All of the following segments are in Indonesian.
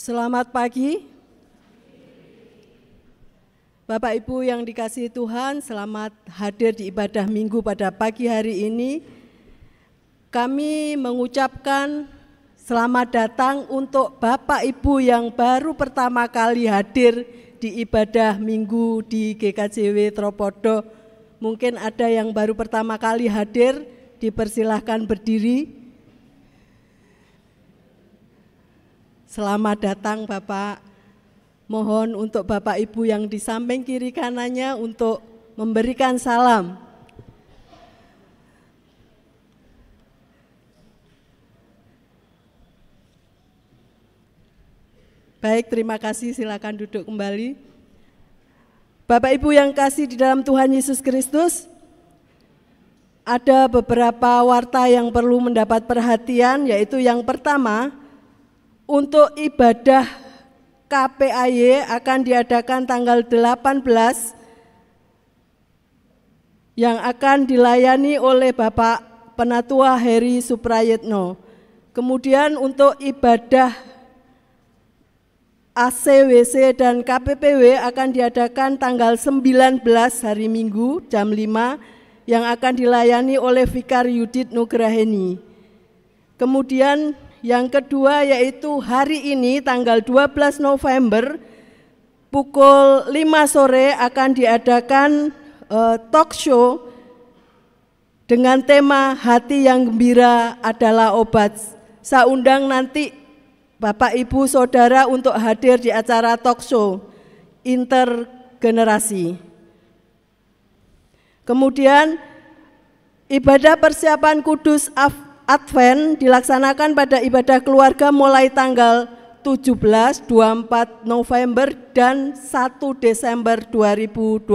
Selamat pagi. Bapak Ibu yang dikasihi Tuhan, selamat hadir di ibadah minggu pada pagi hari ini. Kami mengucapkan selamat datang untuk Bapak Ibu yang baru pertama kali hadir di ibadah minggu di GKJW Tropodo. Mungkin ada yang baru pertama kali hadir, dipersilahkan berdiri. Selamat datang Bapak. Mohon untuk Bapak Ibu yang di samping kiri kanannya untuk memberikan salam. Baik, terima kasih, silakan duduk kembali. Bapak Ibu yang kasih di dalam Tuhan Yesus Kristus, ada beberapa warta yang perlu mendapat perhatian, yaitu yang pertama, untuk ibadah KPAY akan diadakan tanggal 18 yang akan dilayani oleh Bapak Penatua Heri Suprayitno. Kemudian untuk ibadah ACWC dan KPPW akan diadakan tanggal 19 hari Minggu jam 5 yang akan dilayani oleh Vikar Yudit Nugraheni. Kemudian yang kedua yaitu hari ini tanggal 12 November pukul 5 sore akan diadakan talk show dengan tema Hati yang Gembira adalah Obat. Saya undang nanti Bapak Ibu Saudara untuk hadir di acara talk show intergenerasi. Kemudian ibadah persiapan kudus Advent dilaksanakan pada ibadah keluarga mulai tanggal 17, 24 November dan 1 Desember 2023.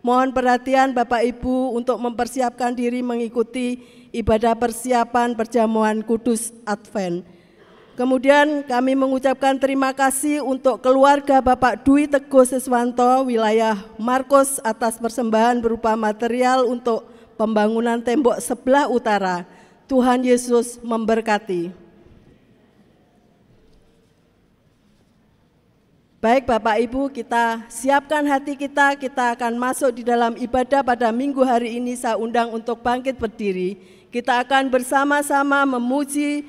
Mohon perhatian Bapak Ibu untuk mempersiapkan diri mengikuti ibadah persiapan perjamuan kudus Advent. Kemudian kami mengucapkan terima kasih untuk keluarga Bapak Dwi Teguh Siswanto wilayah Markos atas persembahan berupa material untuk pembangunan tembok sebelah utara. Tuhan Yesus memberkati. Baik Bapak Ibu, kita siapkan hati kita akan masuk di dalam ibadah pada minggu hari ini. Saya undang untuk bangkit berdiri. Kita akan bersama-sama memuji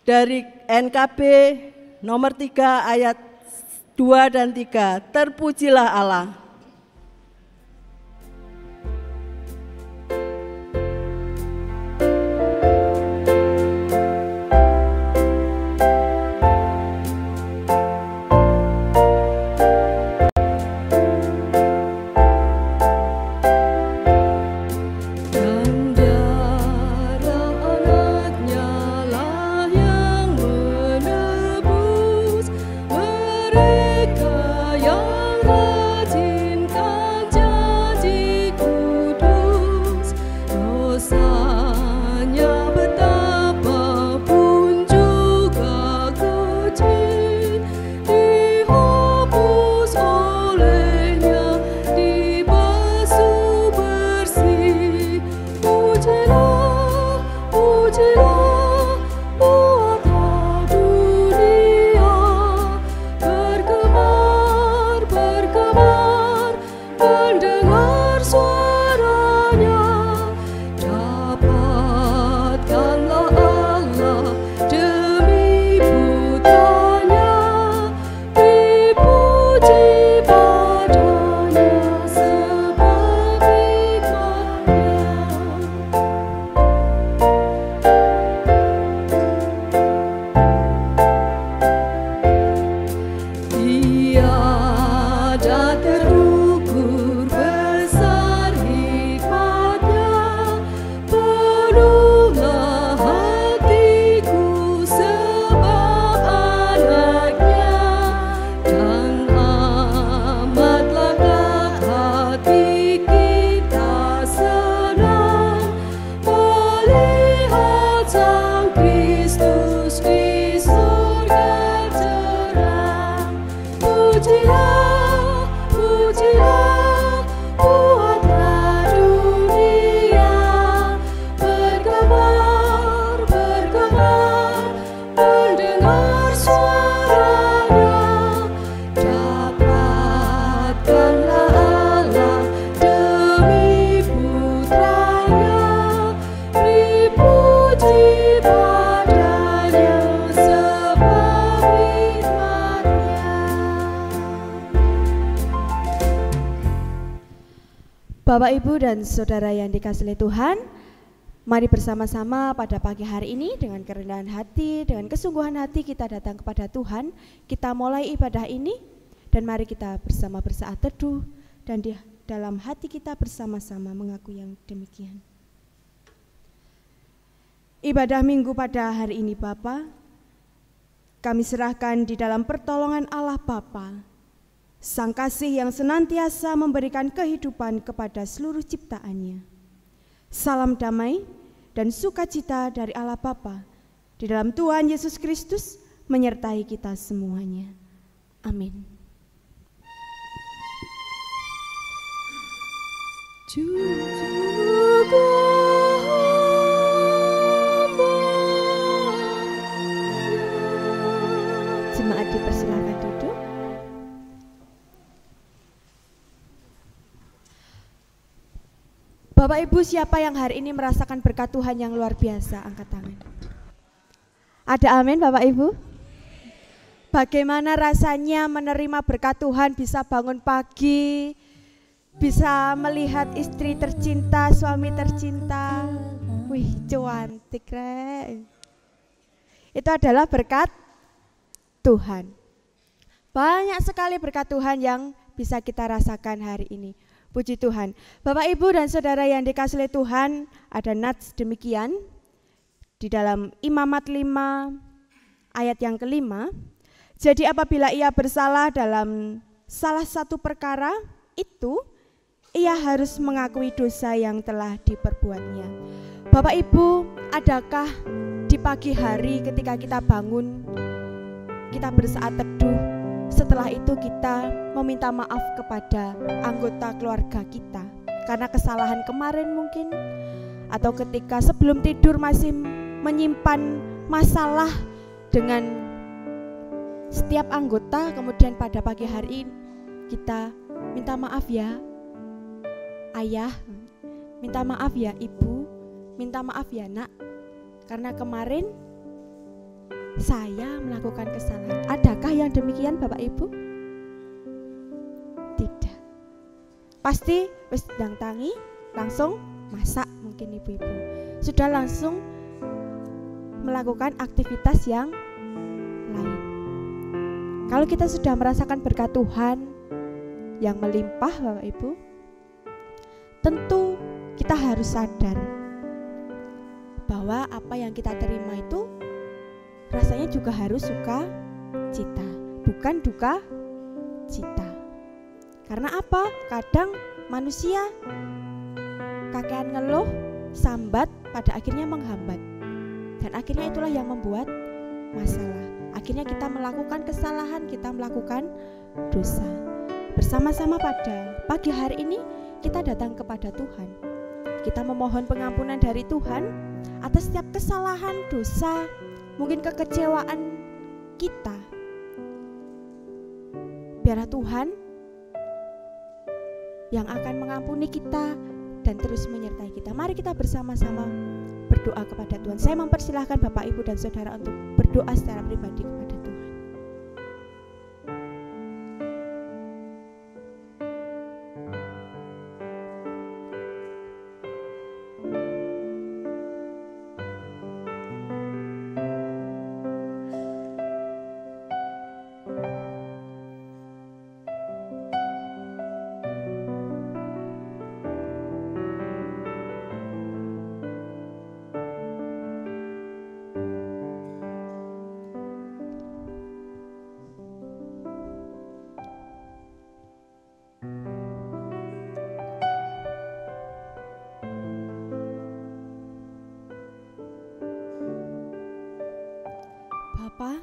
dari NKB nomor 3 ayat 2 dan 3. Terpujilah Allah. Mereka yang rajin Bapak, Ibu, dan Saudara yang dikasihi Tuhan, mari bersama-sama pada pagi hari ini dengan kerendahan hati, dengan kesungguhan hati kita datang kepada Tuhan. Kita mulai ibadah ini dan mari kita bersama bersaat teduh dan di dalam hati kita bersama-sama mengaku yang demikian. Ibadah minggu pada hari ini Bapa, kami serahkan di dalam pertolongan Allah Bapa, Sang Kasih yang senantiasa memberikan kehidupan kepada seluruh ciptaannya. Salam damai dan sukacita dari Allah Bapa di dalam Tuhan Yesus Kristus menyertai kita semuanya. Amin. Jemaat dipersilakan duduk. Bapak Ibu, siapa yang hari ini merasakan berkat Tuhan yang luar biasa? Angkat tangan. Ada amin Bapak Ibu? Bagaimana rasanya menerima berkat Tuhan, bisa bangun pagi, bisa melihat istri tercinta, suami tercinta. Wih, cantik rek. Itu adalah berkat Tuhan. Banyak sekali berkat Tuhan yang bisa kita rasakan hari ini. Puji Tuhan. Bapak, Ibu, dan Saudara yang dikasihi Tuhan, ada nats demikian di dalam Imamat 5 ayat yang kelima. Jadi apabila ia bersalah dalam salah satu perkara itu, ia harus mengakui dosa yang telah diperbuatnya. Bapak, Ibu, adakah di pagi hari ketika kita bangun, kita bersaat teduh, setelah itu kita meminta maaf kepada anggota keluarga kita karena kesalahan kemarin mungkin, atau ketika sebelum tidur masih menyimpan masalah dengan setiap anggota, kemudian pada pagi hari kita minta maaf ya ayah, minta maaf ya ibu, minta maaf ya nak, karena kemarin saya melakukan kesalahan. Adakah yang demikian Bapak Ibu? Tidak. Pasti wis ndang tangi langsung masak mungkin ibu-ibu. Sudah langsung melakukan aktivitas yang lain. Kalau kita sudah merasakan berkat Tuhan yang melimpah Bapak Ibu, tentu kita harus sadar bahwa apa yang kita terima itu rasanya juga harus suka cita, bukan duka cita. Karena apa? Kadang manusia kakean ngeluh, sambat, pada akhirnya menghambat. Dan akhirnya itulah yang membuat masalah. Akhirnya kita melakukan kesalahan, kita melakukan dosa. Bersama-sama pada pagi hari ini kita datang kepada Tuhan. Kita memohon pengampunan dari Tuhan atas setiap kesalahan, dosa, mungkin kekecewaan kita. Biarlah Tuhan yang akan mengampuni kita dan terus menyertai kita. Mari kita bersama-sama berdoa kepada Tuhan. Saya mempersilahkan Bapak, Ibu, dan Saudara untuk berdoa secara pribadi kepada Tuhan. Bapa,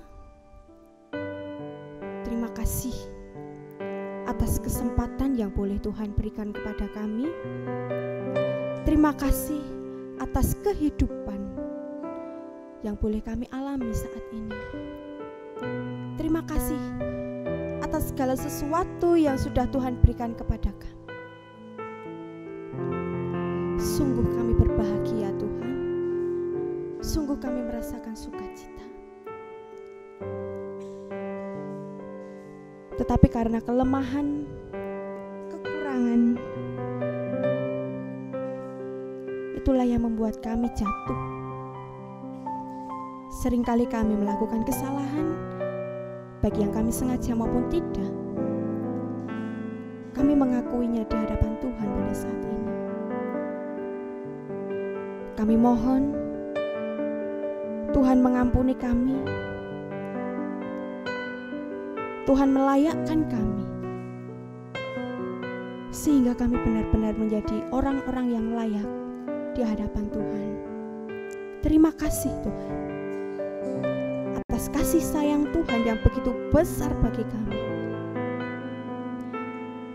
terima kasih atas kesempatan yang boleh Tuhan berikan kepada kami. Terima kasih atas kehidupan yang boleh kami alami saat ini. Terima kasih atas segala sesuatu yang sudah Tuhan berikan kepada kami. Sungguh kami berbahagia Tuhan. Sungguh kami merasakan sukacita. Tetapi karena kelemahan, kekurangan, itulah yang membuat kami jatuh. Seringkali kami melakukan kesalahan, baik yang kami sengaja maupun tidak. Kami mengakuinya di hadapan Tuhan pada saat ini. Kami mohon Tuhan mengampuni kami. Tuhan melayakkan kami, sehingga kami benar-benar menjadi orang-orang yang layak di hadapan Tuhan. Terima kasih Tuhan atas kasih sayang Tuhan yang begitu besar bagi kami.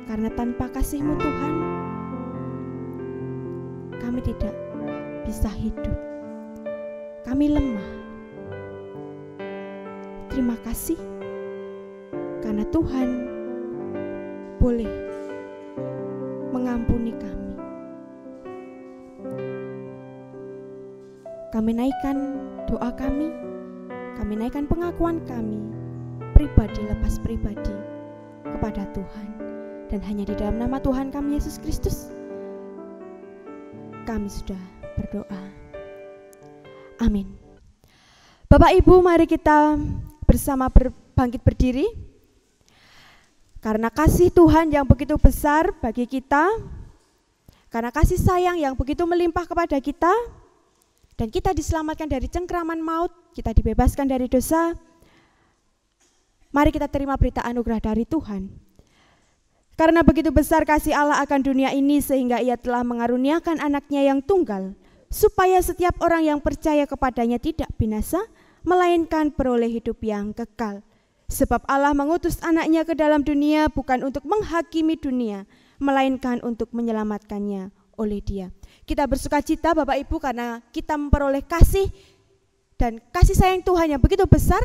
Karena tanpa kasih-Mu Tuhan, kami tidak bisa hidup. Kami lemah. Terima kasih karena Tuhan boleh mengampuni kami. Kami naikkan doa kami naikkan pengakuan kami, pribadi lepas pribadi, kepada Tuhan. Dan hanya di dalam nama Tuhan kami Yesus Kristus, kami sudah berdoa. Amin. Bapak Ibu, mari kita bersama bangkit berdiri. Karena kasih Tuhan yang begitu besar bagi kita, karena kasih sayang yang begitu melimpah kepada kita, dan kita diselamatkan dari cengkraman maut, kita dibebaskan dari dosa. Mari kita terima berita anugerah dari Tuhan. Karena begitu besar kasih Allah akan dunia ini, sehingga Ia telah mengaruniakan anaknya yang tunggal, supaya setiap orang yang percaya kepadanya tidak binasa, melainkan beroleh hidup yang kekal. Sebab Allah mengutus anaknya ke dalam dunia bukan untuk menghakimi dunia, melainkan untuk menyelamatkannya oleh Dia. Kita bersukacita Bapak Ibu karena kita memperoleh kasih dan kasih sayang Tuhan yang begitu besar,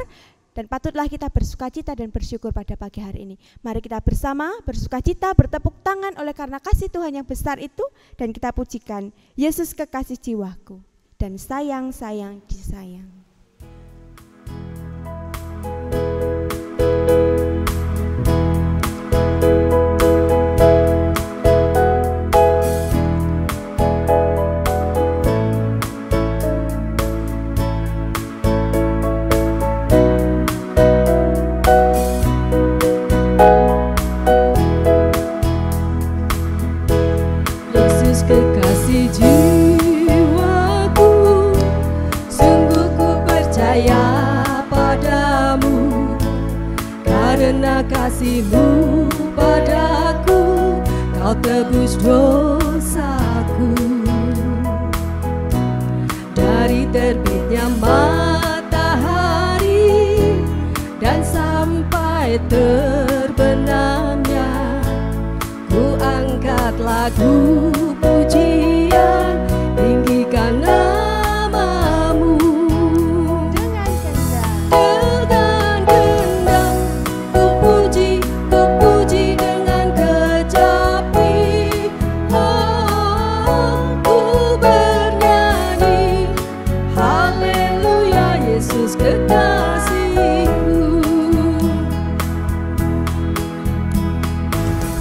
dan patutlah kita bersukacita dan bersyukur pada pagi hari ini. Mari kita bersama bersukacita, bertepuk tangan oleh karena kasih Tuhan yang besar itu, dan kita pujikan Yesus kekasih jiwaku dan sayang-sayang disayang. Kekasih jiwaku, sungguh ku percaya padamu. Karena kasih-Mu padaku, Kau tebus dosaku. Dari terbitnya matahari dan sampai terbenamnya, ku angkat lagu pujian, tinggikan nama-Mu. Dengan gendang ku puji dengan kecapi. Oh, ku bernyanyi haleluya, Yesus kekasihku.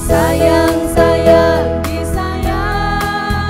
Sayang-sayang disayang,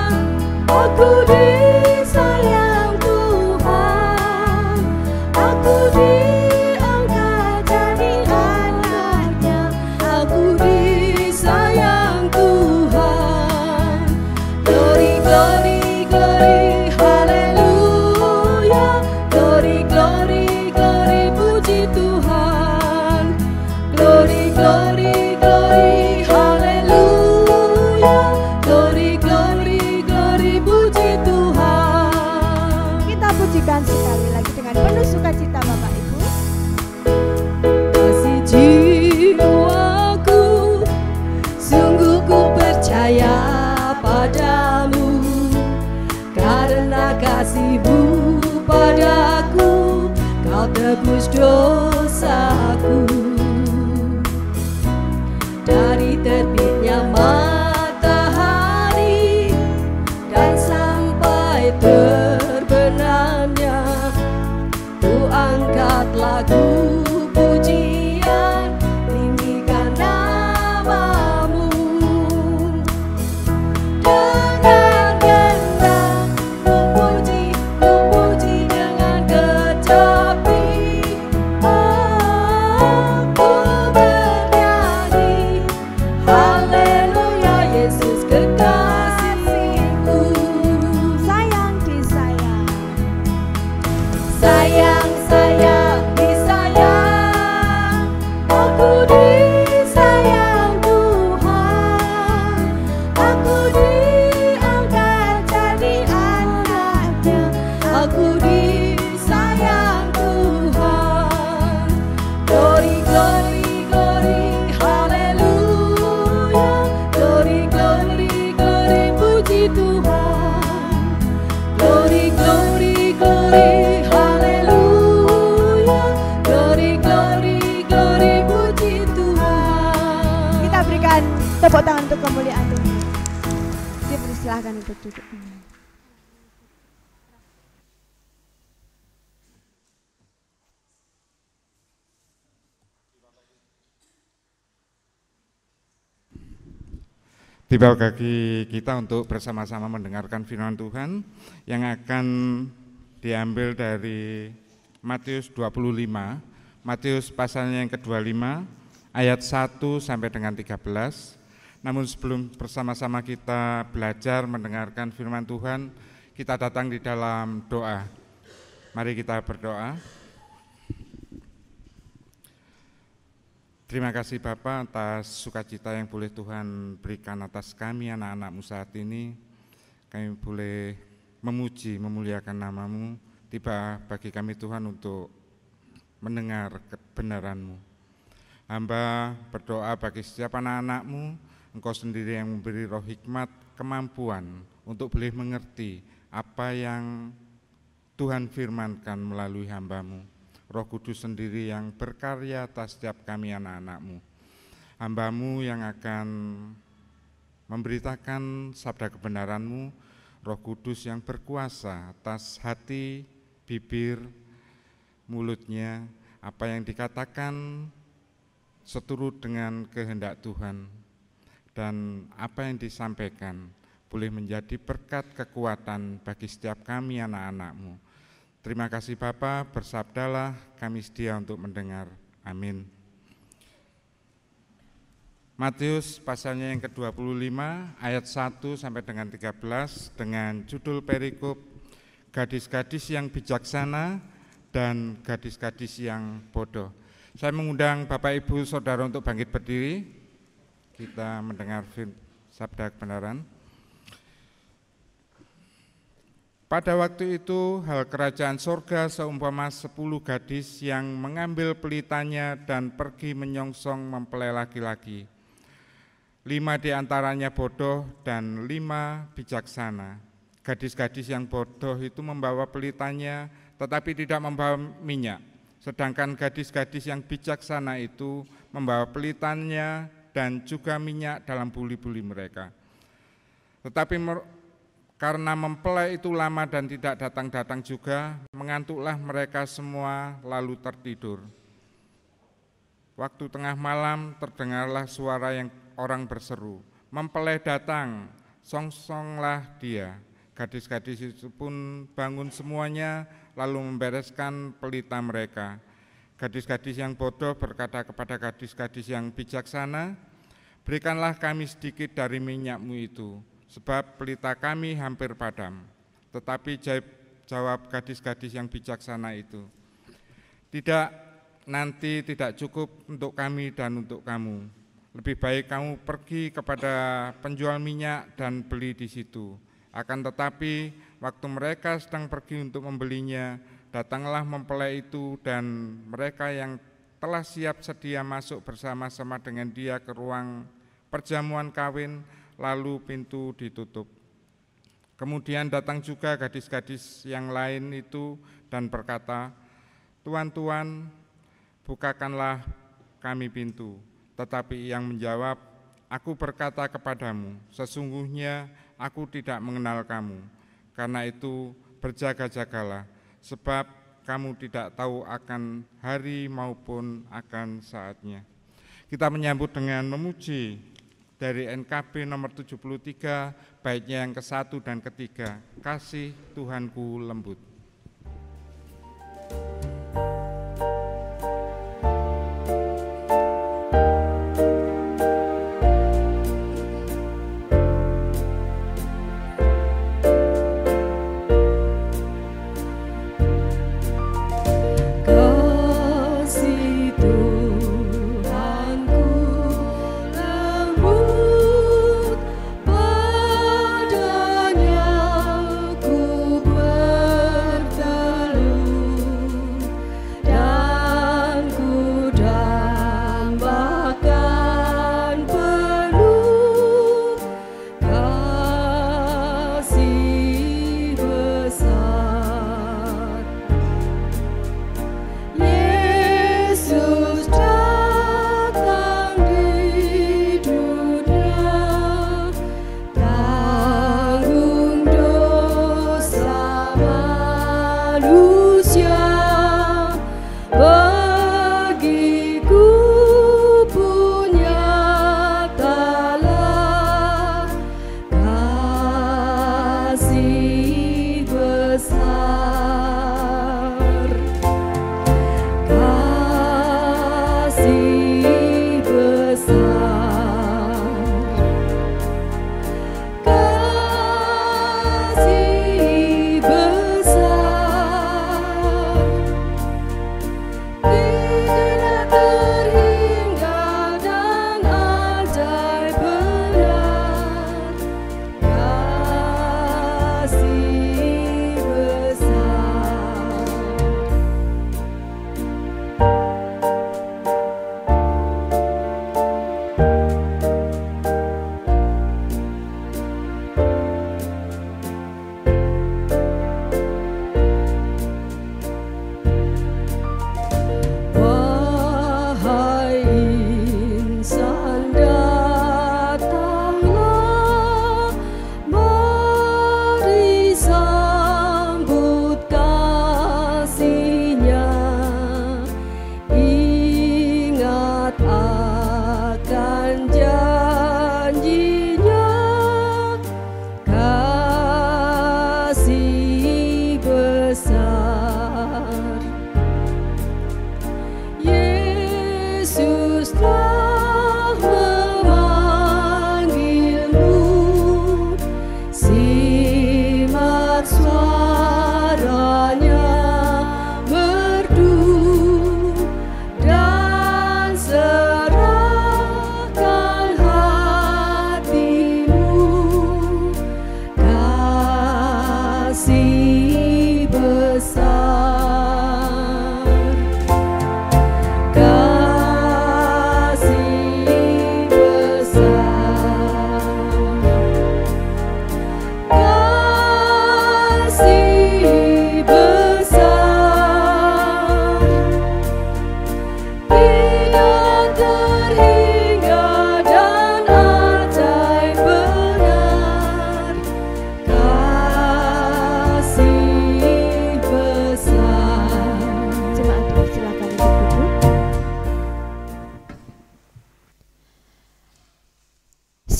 Tuhan. Glory, glory, glory, haleluya. Glory, glory, glory, puji Tuhan. Kita berikan tepuk tangan untuk kemuliaan Tuhan. Dipersilahkan untuk duduk. Tiba bagi kita untuk bersama-sama mendengarkan firman Tuhan yang akan diambil dari Matius 25, Matius pasalnya yang ke-25, ayat 1 sampai dengan 13. Namun sebelum bersama-sama kita belajar mendengarkan firman Tuhan, kita datang di dalam doa. Mari kita berdoa. Terima kasih Bapa atas sukacita yang boleh Tuhan berikan atas kami anak-anak-Mu saat ini. Kami boleh memuji, memuliakan nama-Mu. Tiba bagi kami Tuhan untuk mendengar kebenaran-Mu. Hamba berdoa bagi setiap anak-anak-Mu, Engkau sendiri yang memberi roh hikmat, kemampuan untuk boleh mengerti apa yang Tuhan firmankan melalui hamba-Mu. Roh Kudus sendiri yang berkarya atas setiap kami anak-anak-Mu. Hamba-Mu yang akan memberitakan sabda kebenaran-Mu, Roh Kudus yang berkuasa atas hati, bibir, mulutnya, apa yang dikatakan seturut dengan kehendak Tuhan, dan apa yang disampaikan boleh menjadi berkat kekuatan bagi setiap kami anak-anak-Mu. Terima kasih Bapa, bersabdalah, kami sedia untuk mendengar. Amin. Matius pasalnya yang ke-25 ayat 1 sampai dengan 13 dengan judul perikop gadis-gadis yang bijaksana dan gadis-gadis yang bodoh. Saya mengundang Bapak Ibu Saudara untuk bangkit berdiri. Kita mendengar sabda kebenaran. Pada waktu itu hal kerajaan sorga seumpama 10 gadis yang mengambil pelitanya dan pergi menyongsong mempelai laki-laki. 5 diantaranya bodoh dan 5 bijaksana. Gadis-gadis yang bodoh itu membawa pelitanya tetapi tidak membawa minyak. Sedangkan gadis-gadis yang bijaksana itu membawa pelitanya dan juga minyak dalam buli-buli mereka. Tetapi karena mempelai itu lama dan tidak datang-datang juga, mengantuklah mereka semua lalu tertidur. Waktu tengah malam terdengarlah suara yang orang berseru, "Mempelai datang, songsonglah dia." Gadis-gadis itu pun bangun semuanya lalu membereskan pelita mereka. Gadis-gadis yang bodoh berkata kepada gadis-gadis yang bijaksana, "Berikanlah kami sedikit dari minyakmu itu, sebab pelita kami hampir padam." Tetapi jawab gadis-gadis yang bijaksana itu, "Tidak, nanti tidak cukup untuk kami dan untuk kamu. Lebih baik kamu pergi kepada penjual minyak dan beli di situ." Akan tetapi waktu mereka sedang pergi untuk membelinya, datanglah mempelai itu dan mereka yang telah siap sedia masuk bersama-sama dengan dia ke ruang perjamuan kawin, lalu pintu ditutup. Kemudian datang juga gadis-gadis yang lain itu dan berkata, "Tuan, Tuan, bukakanlah kami pintu." Tetapi yang menjawab, "Aku berkata kepadamu, sesungguhnya aku tidak mengenal kamu. Karena itu berjaga-jagalah, sebab kamu tidak tahu akan hari maupun akan saatnya." Kita menyambut dengan memuji dari NKB nomor 73, baitnya yang ke-1 dan ke-3, "Kasih Tuhanku Lembut." Padanya ku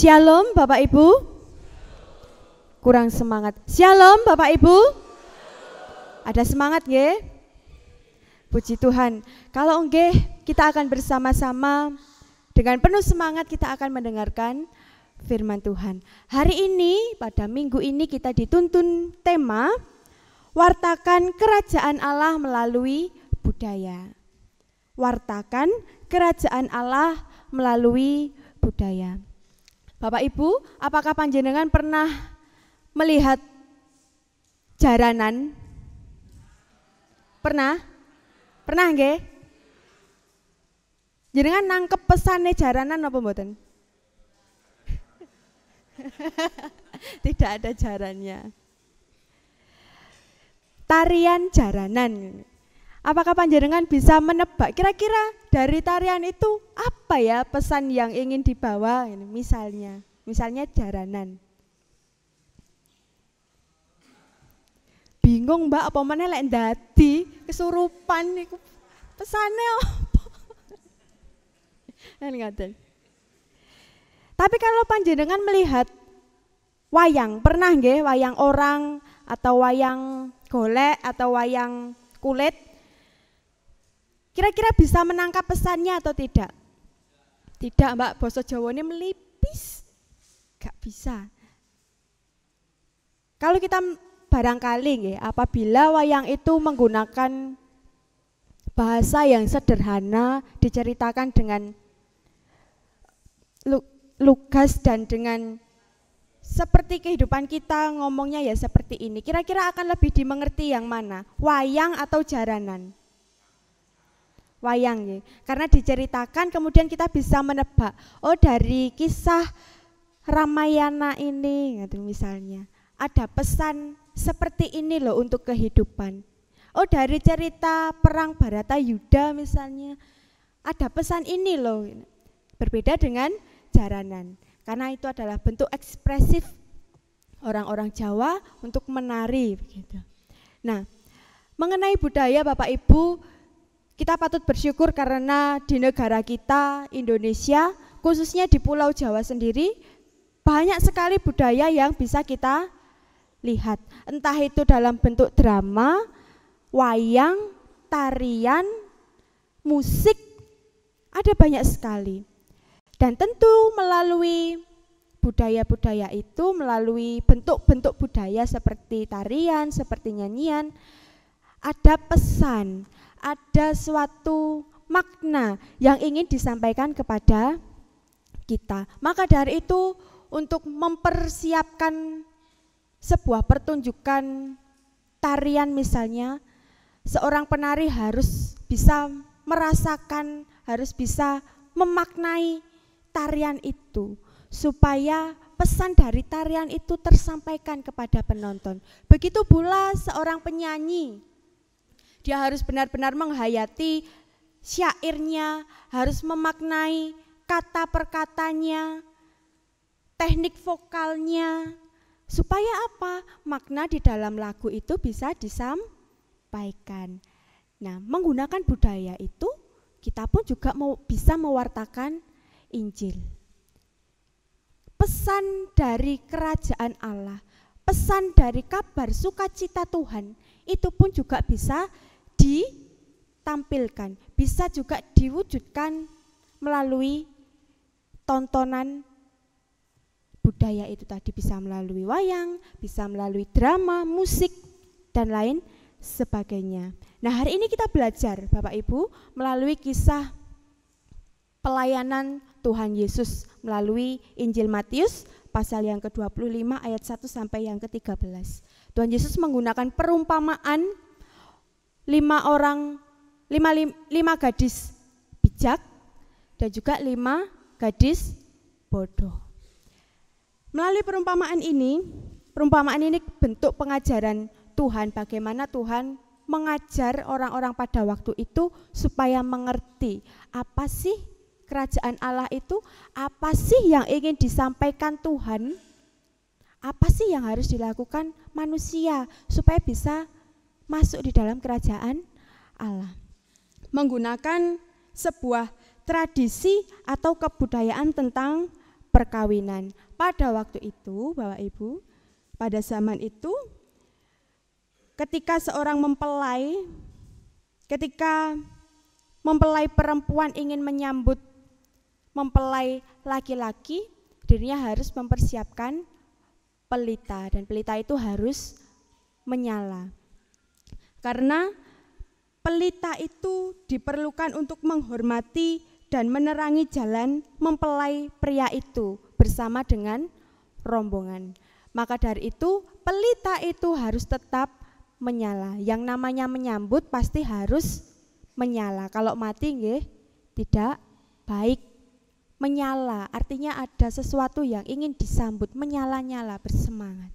Shalom Bapak Ibu. Kurang semangat. Shalom Bapak Ibu. Ada semangat nggih? Puji Tuhan. Kalau nggih, kita akan bersama-sama dengan penuh semangat kita akan mendengarkan firman Tuhan. Hari ini, pada minggu ini kita dituntun tema wartakan kerajaan Allah melalui budaya. Wartakan kerajaan Allah melalui budaya. Bapak Ibu, apakah panjenengan pernah melihat jaranan? Pernah? Pernah nggih? Jenengan nangkep pesane jaranan apa mboten? Tidak ada jarannya. Tarian jaranan. Apakah panjenengan bisa menebak kira-kira dari tarian itu apa ya pesan yang ingin dibawa? Misalnya jaranan. Bingung Mbak, apa meneh lek ndadi kesurupan niku pesane apa? Ngaten. Tapi kalau panjenengan melihat wayang, pernah nggih wayang orang atau wayang golek atau wayang kulit? Kira-kira bisa menangkap pesannya atau tidak? Tidak Mbak, basa Jawane melipis. Gak bisa. Kalau kita barangkali nggih, apabila wayang itu menggunakan bahasa yang sederhana, diceritakan dengan lugas dan dengan seperti kehidupan kita ngomongnya ya seperti ini. Kira-kira akan lebih dimengerti yang mana? Wayang atau jaranan? Wayang ya. Karena diceritakan kemudian kita bisa menebak. Oh, dari kisah Ramayana ini misalnya ada pesan seperti ini loh untuk kehidupan. Oh, dari cerita perang Baratayuda misalnya ada pesan ini loh. Berbeda dengan jaranan. Karena itu adalah bentuk ekspresif orang-orang Jawa untuk menari begitu. Nah, mengenai budaya Bapak Ibu, kita patut bersyukur karena di negara kita, Indonesia, khususnya di Pulau Jawa sendiri, banyak sekali budaya yang bisa kita lihat. Entah itu dalam bentuk drama, wayang, tarian, musik, ada banyak sekali. Dan tentu melalui budaya-budaya itu, melalui bentuk-bentuk budaya seperti tarian, seperti nyanyian, ada pesan, ada suatu makna yang ingin disampaikan kepada kita. Maka dari itu untuk mempersiapkan sebuah pertunjukan tarian misalnya, seorang penari harus bisa merasakan, harus bisa memaknai tarian itu supaya pesan dari tarian itu tersampaikan kepada penonton. Begitu pula seorang penyanyi, dia harus benar-benar menghayati syairnya, harus memaknai kata per katanya, teknik vokalnya, supaya apa? Makna di dalam lagu itu bisa disampaikan. Nah, menggunakan budaya itu, kita pun juga bisa mewartakan Injil. Pesan dari kerajaan Allah, pesan dari kabar sukacita Tuhan, itu pun juga bisa ditampilkan, bisa juga diwujudkan melalui tontonan budaya itu tadi, bisa melalui wayang, bisa melalui drama, musik, dan lain sebagainya. Nah, hari ini kita belajar Bapak Ibu melalui kisah pelayanan Tuhan Yesus melalui Injil Matius pasal yang ke-25 ayat 1 sampai yang ke-13. Tuhan Yesus menggunakan perumpamaan 5 gadis bijak dan juga 5 gadis bodoh. Melalui perumpamaan ini bentuk pengajaran Tuhan, bagaimana Tuhan mengajar orang-orang pada waktu itu supaya mengerti apa sih kerajaan Allah itu, apa sih yang ingin disampaikan Tuhan, apa sih yang harus dilakukan manusia supaya bisa masuk di dalam kerajaan Allah. Menggunakan sebuah tradisi atau kebudayaan tentang perkawinan. Pada waktu itu, Bapak Ibu, pada zaman itu ketika seorang mempelai perempuan ingin menyambut mempelai laki-laki, dirinya harus mempersiapkan pelita, dan pelita itu harus menyala. Karena pelita itu diperlukan untuk menghormati dan menerangi jalan mempelai pria itu bersama dengan rombongan. Maka dari itu pelita itu harus tetap menyala. Yang namanya menyambut pasti harus menyala. Kalau mati nggih tidak baik. Menyala artinya ada sesuatu yang ingin disambut, menyala-nyala, bersemangat.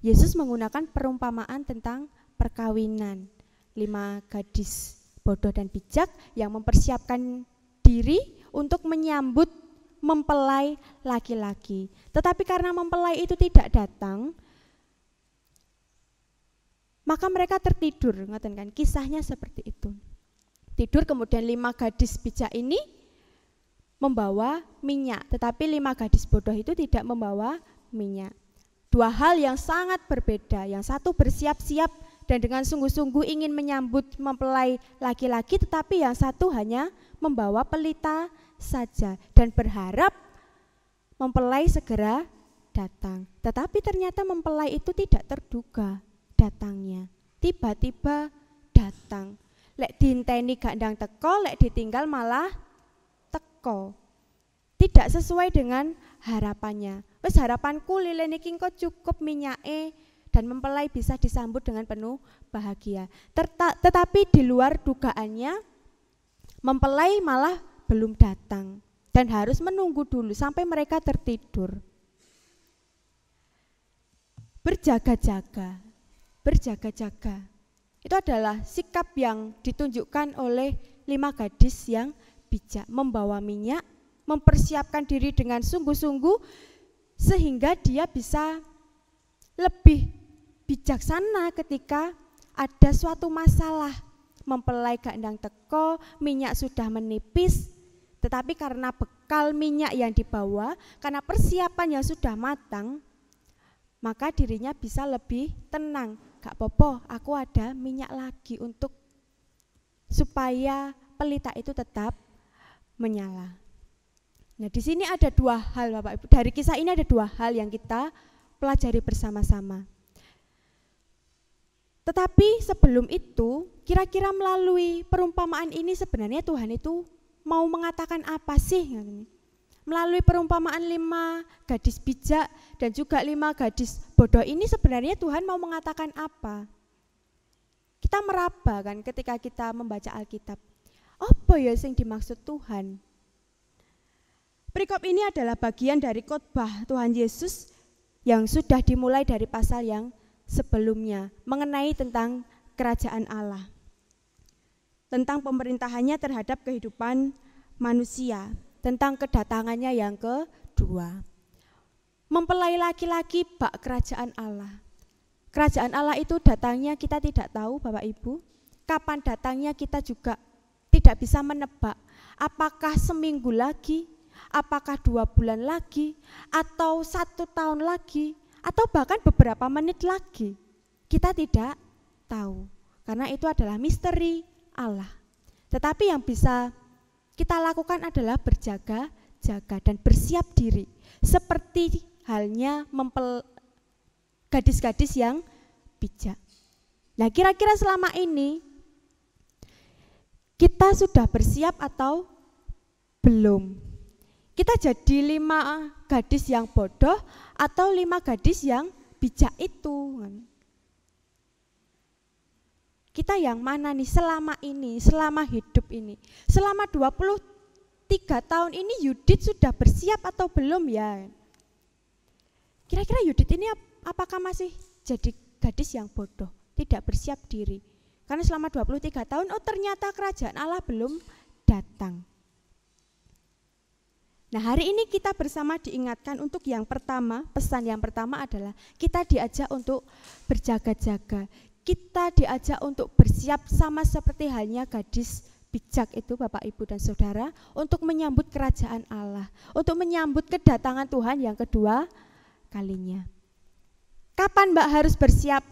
Yesus menggunakan perumpamaan tentang perkawinan. 5 gadis bodoh dan bijak yang mempersiapkan diri untuk menyambut mempelai laki-laki. Tetapi karena mempelai itu tidak datang, maka mereka tertidur, ngoten kan? Kisahnya seperti itu. Tidur, kemudian 5 gadis bijak ini membawa minyak, tetapi 5 gadis bodoh itu tidak membawa minyak. 2 hal yang sangat berbeda. Yang satu bersiap-siap dan dengan sungguh-sungguh ingin menyambut mempelai laki-laki, tetapi yang satu hanya membawa pelita saja dan berharap mempelai segera datang. Tetapi ternyata mempelai itu tidak terduga datangnya. Tiba-tiba datang. Lek diinteni gak ndang teko, lek ditinggal malah teko. Tidak sesuai dengan harapannya. Wes harapanku lile niki kok cukup minyake dan mempelai bisa disambut dengan penuh bahagia. Tetapi di luar dugaannya mempelai malah belum datang dan harus menunggu dulu sampai mereka tertidur. Berjaga-jaga. Berjaga-jaga. Itu adalah sikap yang ditunjukkan oleh 5 gadis yang bijak, membawa minyak, mempersiapkan diri dengan sungguh-sungguh sehingga dia bisa lebih bijaksana ketika ada suatu masalah. Mempelai gak ndang teko, minyak sudah menipis, tetapi karena bekal minyak yang dibawa, karena persiapan yang sudah matang, maka dirinya bisa lebih tenang. Gak apa-apa, aku ada minyak lagi untuk supaya pelita itu tetap menyala. Nah, di sini ada 2 hal Bapak Ibu. Dari kisah ini ada 2 hal yang kita pelajari bersama-sama. Tetapi sebelum itu, kira-kira melalui perumpamaan ini sebenarnya Tuhan itu mau mengatakan apa sih? Melalui perumpamaan 5 gadis bijak dan juga 5 gadis bodoh ini sebenarnya Tuhan mau mengatakan apa? Kita meraba kan ketika kita membaca Alkitab. Apa ya yang dimaksud Tuhan? Perikop ini adalah bagian dari khotbah Tuhan Yesus yang sudah dimulai dari pasal yang sebelumnya mengenai tentang kerajaan Allah. Tentang pemerintahannya terhadap kehidupan manusia. Tentang kedatangannya yang kedua. Mempelai laki-laki bak kerajaan Allah. Kerajaan Allah itu datangnya kita tidak tahu Bapak Ibu. Kapan datangnya kita juga tidak bisa menebak. Apakah seminggu lagi, apakah 2 bulan lagi, atau 1 tahun lagi, atau bahkan beberapa menit lagi. Kita tidak tahu. Karena itu adalah misteri Allah. Tetapi yang bisa kita lakukan adalah berjaga-jaga dan bersiap diri. Seperti halnya gadis-gadis yang bijak. Nah, kira-kira selama ini kita sudah bersiap atau belum? Kita jadi 5 gadis yang bodoh atau 5 gadis yang bijak itu? Kita yang mana nih selama ini, selama hidup ini? Selama 23 tahun ini Yudit sudah bersiap atau belum ya? Kira-kira Yudit ini apakah masih jadi gadis yang bodoh, tidak bersiap diri? Karena selama 23 tahun, ternyata kerajaan Allah belum datang. Nah, hari ini kita bersama diingatkan untuk yang pertama, pesan yang pertama adalah kita diajak untuk berjaga-jaga. Kita diajak untuk bersiap sama seperti halnya gadis bijak itu Bapak Ibu dan Saudara untuk menyambut kerajaan Allah, untuk menyambut kedatangan Tuhan yang kedua kalinya. Kapan Mbak harus bersiap?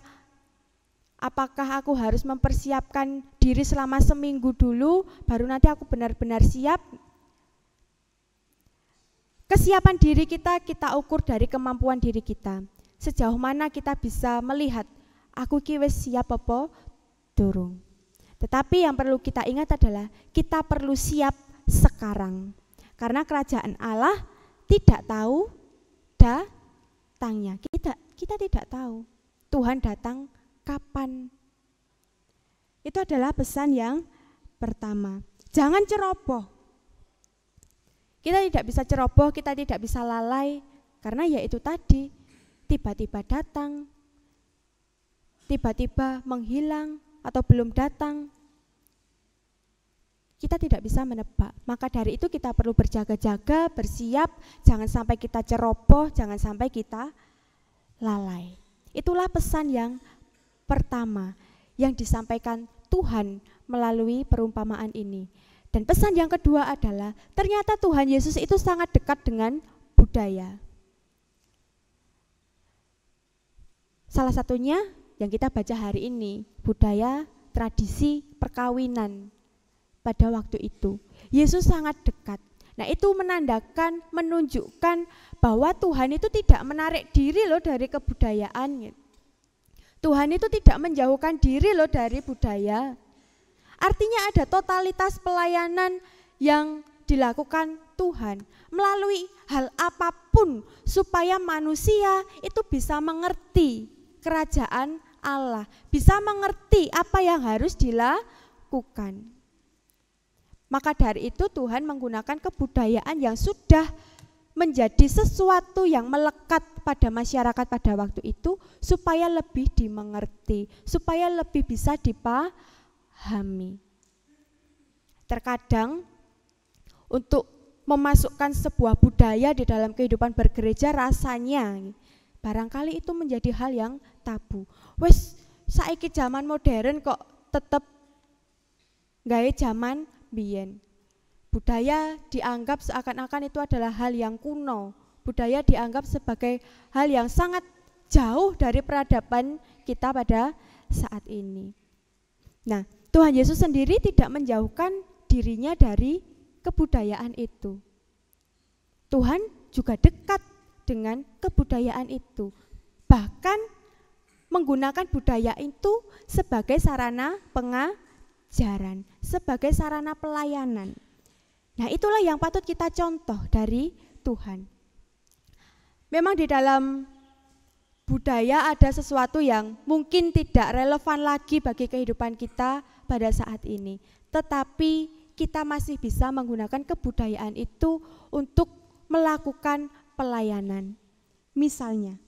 Apakah aku harus mempersiapkan diri selama seminggu dulu, baru nanti aku benar-benar siap? Kesiapan diri kita ukur dari kemampuan diri kita. Sejauh mana kita bisa melihat, aku ki wis siap apa durung. Tetapi yang perlu kita ingat adalah kita perlu siap sekarang. Karena kerajaan Allah tidak tahu datangnya. Kita tidak tahu Tuhan datang kapan. Itu adalah pesan yang pertama. Jangan ceroboh. Kita tidak bisa ceroboh, kita tidak bisa lalai. Karena ya itu tadi, tiba-tiba datang, tiba-tiba menghilang, atau belum datang. Kita tidak bisa menebak. Maka dari itu kita perlu berjaga-jaga, bersiap, jangan sampai kita ceroboh, jangan sampai kita lalai. Itulah pesan yang pertama yang disampaikan Tuhan melalui perumpamaan ini. Dan pesan yang kedua adalah ternyata Tuhan Yesus itu sangat dekat dengan budaya. Salah satunya yang kita baca hari ini, budaya tradisi perkawinan pada waktu itu. Yesus sangat dekat. Nah, itu menandakan, menunjukkan bahwa Tuhan itu tidak menarik diri loh dari kebudayaan. Tuhan itu tidak menjauhkan diri loh dari budaya. Artinya ada totalitas pelayanan yang dilakukan Tuhan melalui hal apapun supaya manusia itu bisa mengerti kerajaan Allah, bisa mengerti apa yang harus dilakukan. Maka dari itu Tuhan menggunakan kebudayaan yang sudah menjadi sesuatu yang melekat pada masyarakat pada waktu itu supaya lebih dimengerti, supaya lebih bisa dipahami. Terkadang untuk memasukkan sebuah budaya di dalam kehidupan bergereja rasanya barangkali itu menjadi hal yang tabu. Wes saiki zaman modern kok tetep gawe zaman biyen. Budaya dianggap seakan-akan itu adalah hal yang kuno. Budaya dianggap sebagai hal yang sangat jauh dari peradaban kita pada saat ini. Nah, Tuhan Yesus sendiri tidak menjauhkan dirinya dari kebudayaan itu. Tuhan juga dekat dengan kebudayaan itu. Bahkan menggunakan budaya itu sebagai sarana pengajaran, sebagai sarana pelayanan. Nah, itulah yang patut kita contoh dari Tuhan. Memang di dalam budaya ada sesuatu yang mungkin tidak relevan lagi bagi kehidupan kita pada saat ini. Tetapi kita masih bisa menggunakan kebudayaan itu untuk melakukan pelayanan. Misalnya,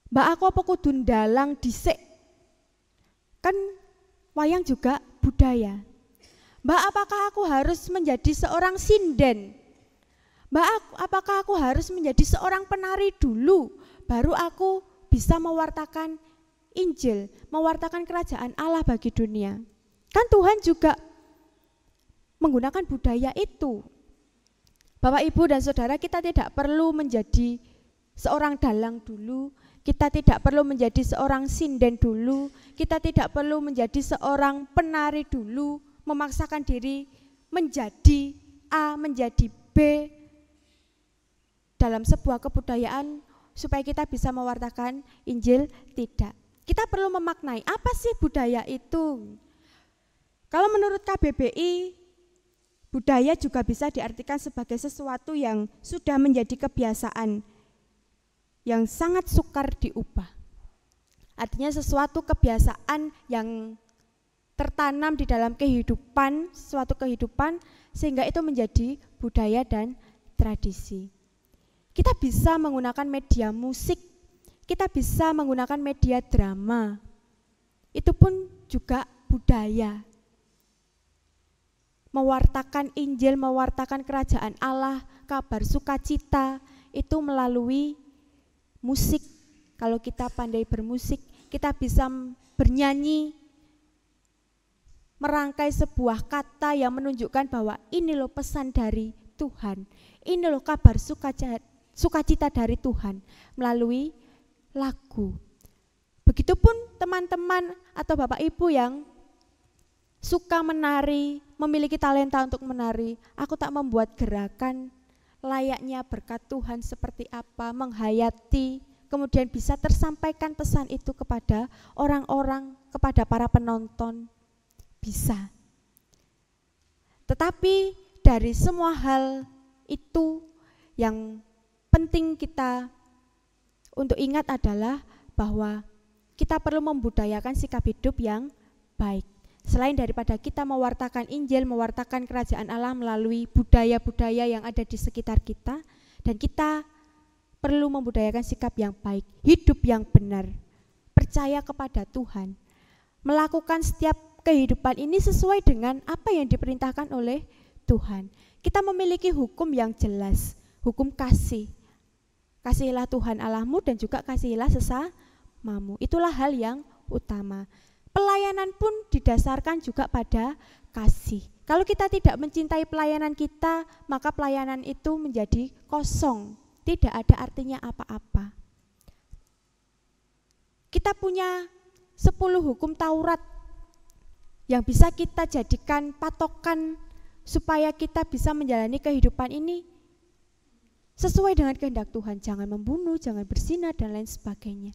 Mbak aku apa kudu ndalang dhisik? Kan wayang juga budaya. Mbak, apakah aku harus menjadi seorang sinden? Mbak, apakah aku harus menjadi seorang penari dulu baru aku bisa mewartakan Injil, mewartakan kerajaan Allah bagi dunia? Kan Tuhan juga menggunakan budaya itu. Bapak, Ibu, dan Saudara, kita tidak perlu menjadi seorang dalang dulu, kita tidak perlu menjadi seorang sinden dulu, kita tidak perlu menjadi seorang penari dulu, memaksakan diri menjadi A, menjadi B dalam sebuah kebudayaan supaya kita bisa mewartakan Injil. Tidak. Kita perlu memaknai apa sih budaya itu. Kalau menurut KBBI, budaya juga bisa diartikan sebagai sesuatu yang sudah menjadi kebiasaan yang sangat sukar diubah. Artinya sesuatu kebiasaan yang tertanam di dalam kehidupan, suatu kehidupan, sehingga itu menjadi budaya dan tradisi. Kita bisa menggunakan media musik, kita bisa menggunakan media drama, itu pun juga budaya. Mewartakan Injil, mewartakan kerajaan Allah, kabar sukacita, itu melalui musik. Kalau kita pandai bermusik, kita bisa bernyanyi, merangkai sebuah kata yang menunjukkan bahwa ini loh pesan dari Tuhan, ini loh kabar sukacita dari Tuhan melalui lagu. Begitupun teman-teman atau Bapak Ibu yang suka menari, memiliki talenta untuk menari, aku tak membuat gerakan layaknya berkat Tuhan seperti apa, menghayati, kemudian bisa tersampaikan pesan itu kepada orang-orang, kepada para penonton, bisa. Tetapi dari semua hal itu yang penting kita untuk ingat adalah bahwa kita perlu membudayakan sikap hidup yang baik. Selain daripada kita mewartakan Injil, mewartakan kerajaan Allah melalui budaya-budaya yang ada di sekitar kita, dan kita perlu membudayakan sikap yang baik, hidup yang benar, percaya kepada Tuhan, melakukan setiap kehidupan ini sesuai dengan apa yang diperintahkan oleh Tuhan. Kita memiliki hukum yang jelas, hukum kasih. Kasihilah Tuhan Allahmu dan juga kasihilah sesamamu. Itulah hal yang utama. Pelayanan pun didasarkan juga pada kasih. Kalau kita tidak mencintai pelayanan kita, maka pelayanan itu menjadi kosong, tidak ada artinya apa-apa. Kita punya 10 hukum Taurat yang bisa kita jadikan patokan supaya kita bisa menjalani kehidupan ini sesuai dengan kehendak Tuhan. Jangan membunuh, jangan berzina, dan lain sebagainya.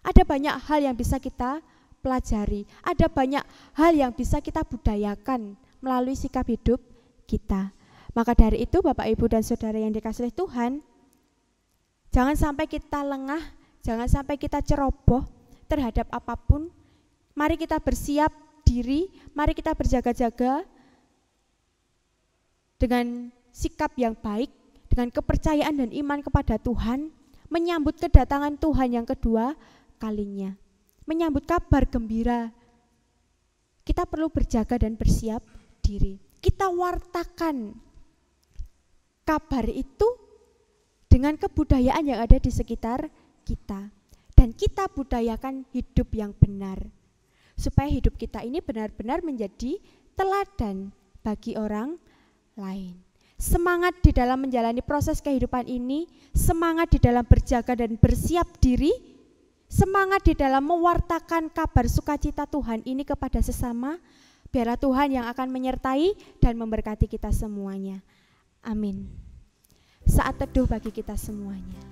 Ada banyak hal yang bisa kita pelajari, ada banyak hal yang bisa kita budayakan melalui sikap hidup kita. Maka dari itu Bapak, Ibu, dan Saudara yang dikasihi Tuhan, jangan sampai kita lengah, jangan sampai kita ceroboh terhadap apapun. Mari kita bersiap diri, mari kita berjaga-jaga dengan sikap yang baik, dengan kepercayaan dan iman kepada Tuhan, menyambut kedatangan Tuhan yang kedua kalinya, menyambut kabar gembira. Kita perlu berjaga dan bersiap diri. Kita wartakan kabar itu dengan kebudayaan yang ada di sekitar kita, dan kita budayakan hidup yang benar, supaya hidup kita ini benar-benar menjadi teladan bagi orang lain. Semangat di dalam menjalani proses kehidupan ini, semangat di dalam berjaga dan bersiap diri, semangat di dalam mewartakan kabar sukacita Tuhan ini kepada sesama. Biarlah Tuhan yang akan menyertai dan memberkati kita semuanya. Amin. Saat teduh bagi kita semuanya.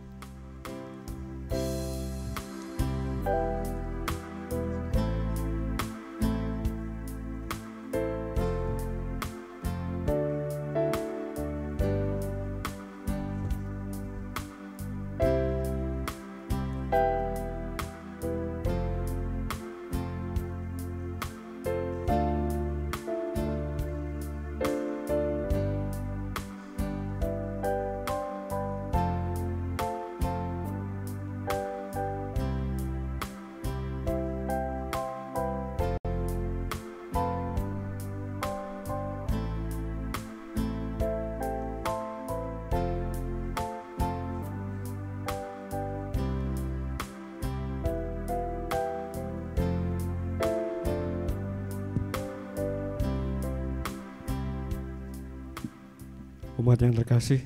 Umat yang terkasih,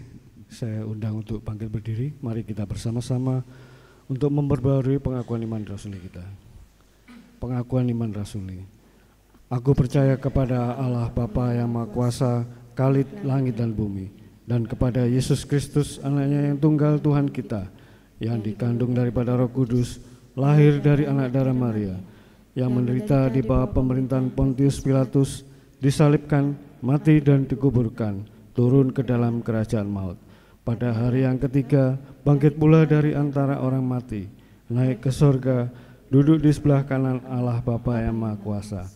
saya undang untuk bangkit berdiri. Mari kita bersama-sama untuk memperbarui pengakuan iman rasuli kita. Pengakuan iman rasuli. Aku percaya kepada Allah Bapa yang Maha Kuasa, Khalid langit dan bumi, dan kepada Yesus Kristus, anaknya yang tunggal Tuhan kita, yang dikandung daripada Roh Kudus, lahir dari anak darah Maria, yang menderita di bawah pemerintahan Pontius Pilatus, disalibkan, mati dan dikuburkan, turun ke dalam kerajaan maut. Pada hari yang ketiga, bangkit pula dari antara orang mati, naik ke sorga, duduk di sebelah kanan Allah Bapa yang Maha Kuasa,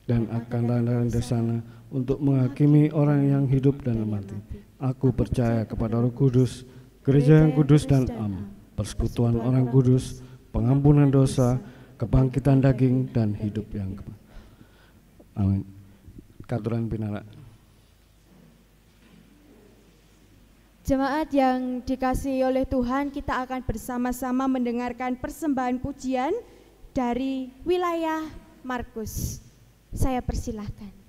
dan akan datang dari sana untuk menghakimi orang yang hidup dan mati. Aku percaya kepada Roh Kudus, gereja yang kudus dan am, persekutuan orang kudus, pengampunan dosa, kebangkitan daging, dan hidup yang kekal. Amin. Katuran pinara. Jemaat yang dikasihi oleh Tuhan, kita akan bersama-sama mendengarkan persembahan pujian dari wilayah Markus. Saya persilahkan.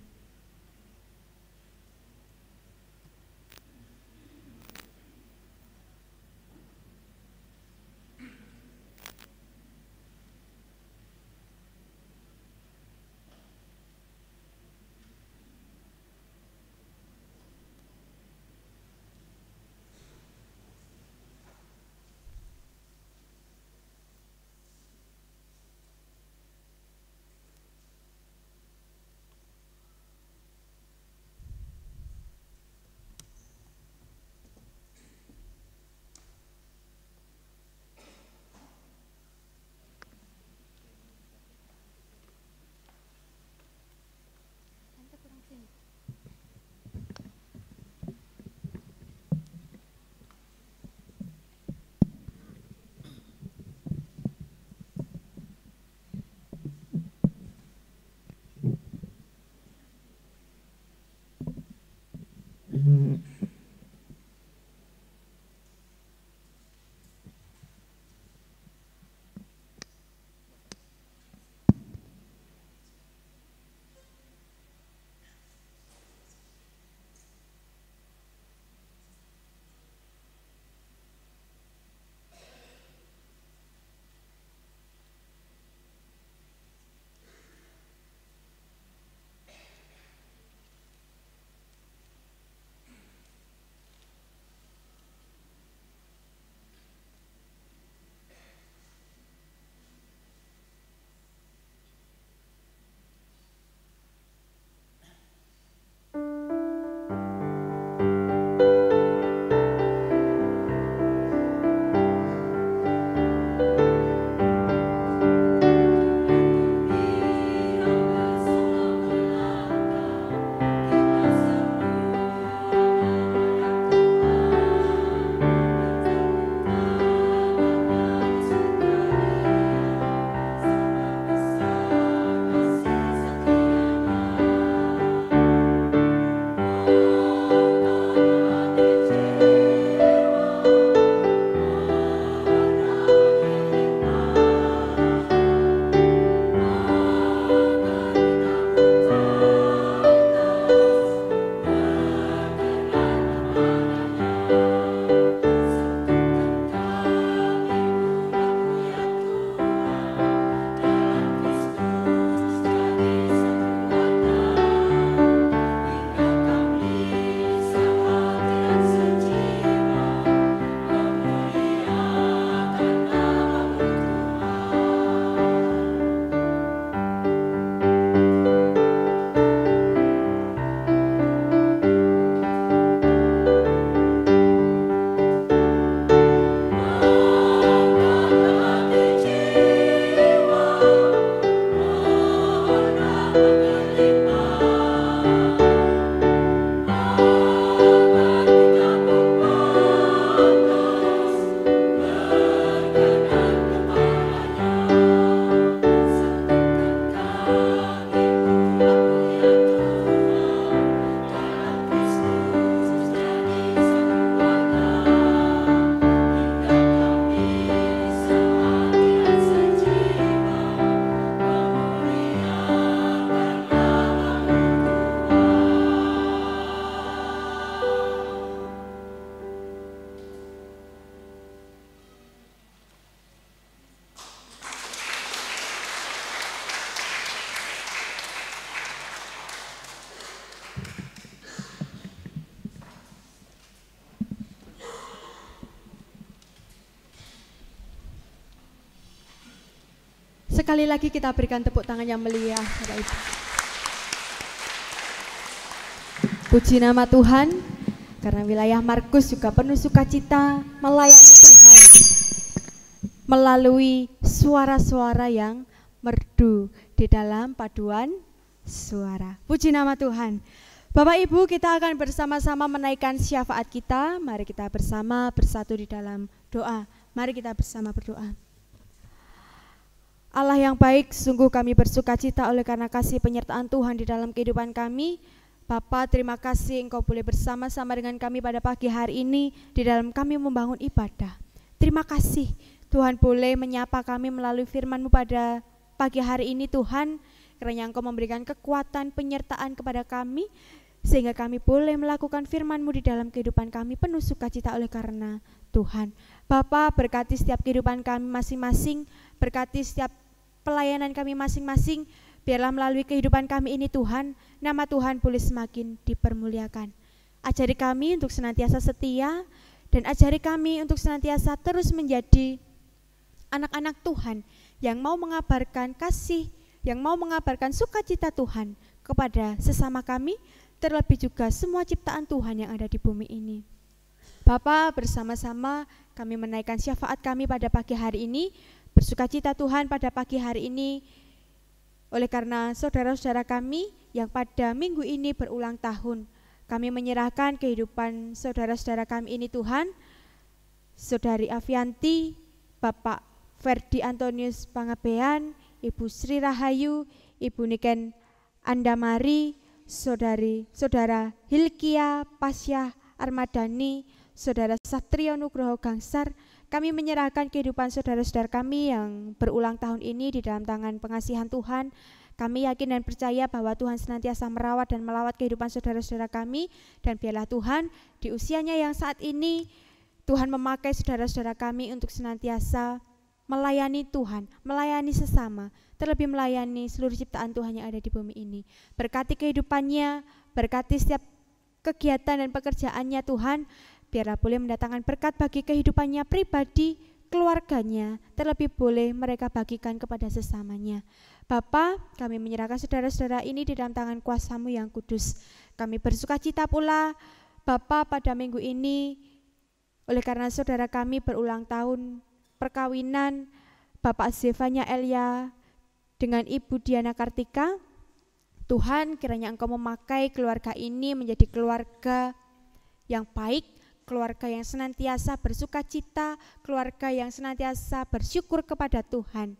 Sekali lagi kita berikan tepuk tangan yang meriah, Bapak Ibu. Puji nama Tuhan, karena wilayah Markus juga penuh sukacita melayani Tuhan melalui suara-suara yang merdu di dalam paduan suara. Puji nama Tuhan. Bapak Ibu, kita akan bersama-sama menaikkan syafaat kita. Mari kita bersama bersatu di dalam doa. Mari kita bersama berdoa. Allah yang baik, sungguh kami bersukacita oleh karena kasih penyertaan Tuhan di dalam kehidupan kami. Bapa, terima kasih Engkau boleh bersama-sama dengan kami pada pagi hari ini di dalam kami membangun ibadah. Terima kasih Tuhan boleh menyapa kami melalui firman-Mu pada pagi hari ini Tuhan. kiranya Engkau memberikan kekuatan, penyertaan kepada kami, sehingga kami boleh melakukan firman-Mu di dalam kehidupan kami penuh sukacita oleh karena Tuhan. Bapa, berkati setiap kehidupan kami masing-masing, berkati setiap pelayanan kami masing-masing, biarlah melalui kehidupan kami ini Tuhan, nama Tuhan boleh semakin dipermuliakan. Ajari kami untuk senantiasa setia, dan ajari kami untuk senantiasa terus menjadi anak-anak Tuhan yang mau mengabarkan kasih, yang mau mengabarkan sukacita Tuhan kepada sesama kami, terlebih juga semua ciptaan Tuhan yang ada di bumi ini. Bapa, bersama-sama kami menaikkan syafaat kami pada pagi hari ini, bersukacita Tuhan pada pagi hari ini, oleh karena saudara-saudara kami yang pada minggu ini berulang tahun. Kami menyerahkan kehidupan saudara-saudara kami ini Tuhan, Saudari Avianti, Bapak Ferdi Antonius Pangabean, Ibu Sri Rahayu, Ibu Niken Andamari, Saudara Hilkia Pasyah Armadani, Saudara Satrio Nugroho Gangsar. Kami menyerahkan kehidupan saudara-saudara kami yang berulang tahun ini di dalam tangan pengasihan Tuhan. Kami yakin dan percaya bahwa Tuhan senantiasa merawat dan melawat kehidupan saudara-saudara kami, dan biarlah Tuhan di usianya yang saat ini Tuhan memakai saudara-saudara kami untuk senantiasa melayani Tuhan, melayani sesama, terlebih melayani seluruh ciptaan Tuhan yang ada di bumi ini. Berkati kehidupannya, berkati setiap kegiatan dan pekerjaannya Tuhan, biarlah boleh mendatangkan berkat bagi kehidupannya pribadi, keluarganya, terlebih boleh mereka bagikan kepada sesamanya. Bapa, kami menyerahkan saudara-saudara ini di dalam tangan kuasa-Mu yang kudus. Kami bersukacita pula Bapa pada minggu ini, oleh karena saudara kami berulang tahun perkawinan Bapak Zevanya Elia dengan Ibu Diana Kartika. Tuhan, kiranya Engkau memakai keluarga ini menjadi keluarga yang baik, keluarga yang senantiasa bersukacita, keluarga yang senantiasa bersyukur kepada Tuhan.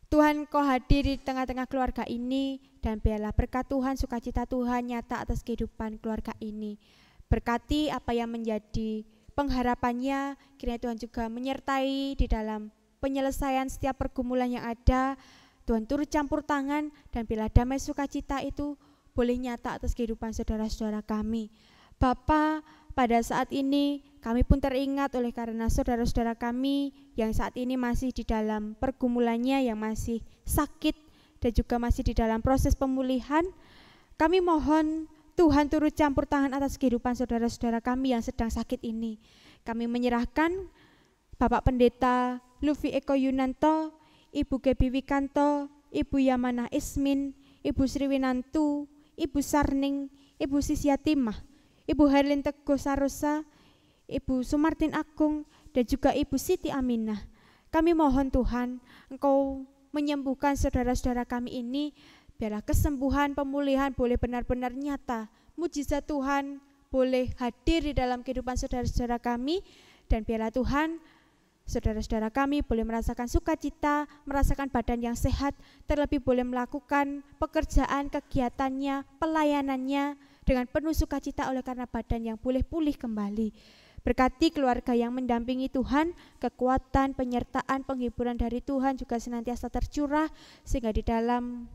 Tuhan, Kau hadir di tengah-tengah keluarga ini, dan biarlah berkat Tuhan, sukacita Tuhan nyata atas kehidupan keluarga ini. Berkati apa yang menjadi pengharapannya, kiranya Tuhan juga menyertai di dalam penyelesaian setiap pergumulan yang ada. Tuhan turut campur tangan, dan bila damai sukacita itu boleh nyata atas kehidupan saudara-saudara kami. Bapa, pada saat ini kami pun teringat oleh karena saudara-saudara kami yang saat ini masih di dalam pergumulannya, yang masih sakit dan juga masih di dalam proses pemulihan. Kami mohon Tuhan turut campur tangan atas kehidupan saudara-saudara kami yang sedang sakit ini. Kami menyerahkan Bapak Pendeta Lufi Eko Yunanto, Ibu Gebi Wikanto, Ibu Yamana Ismin, Ibu Sriwinantu, Ibu Sarning, Ibu Sisyatimah, Ibu Herlin Teguh Sarosa, Ibu Sumartin Agung, dan juga Ibu Siti Aminah. Kami mohon Tuhan, Engkau menyembuhkan saudara-saudara kami ini, biarlah kesembuhan, pemulihan boleh benar-benar nyata. Mujizat Tuhan boleh hadir di dalam kehidupan saudara-saudara kami, dan biarlah Tuhan, saudara-saudara kami boleh merasakan sukacita, merasakan badan yang sehat, terlebih boleh melakukan pekerjaan, kegiatannya, pelayanannya dengan penuh sukacita oleh karena badan yang boleh pulih kembali. Berkati keluarga yang mendampingi Tuhan, kekuatan, penyertaan, penghiburan dari Tuhan juga senantiasa tercurah, sehingga di dalam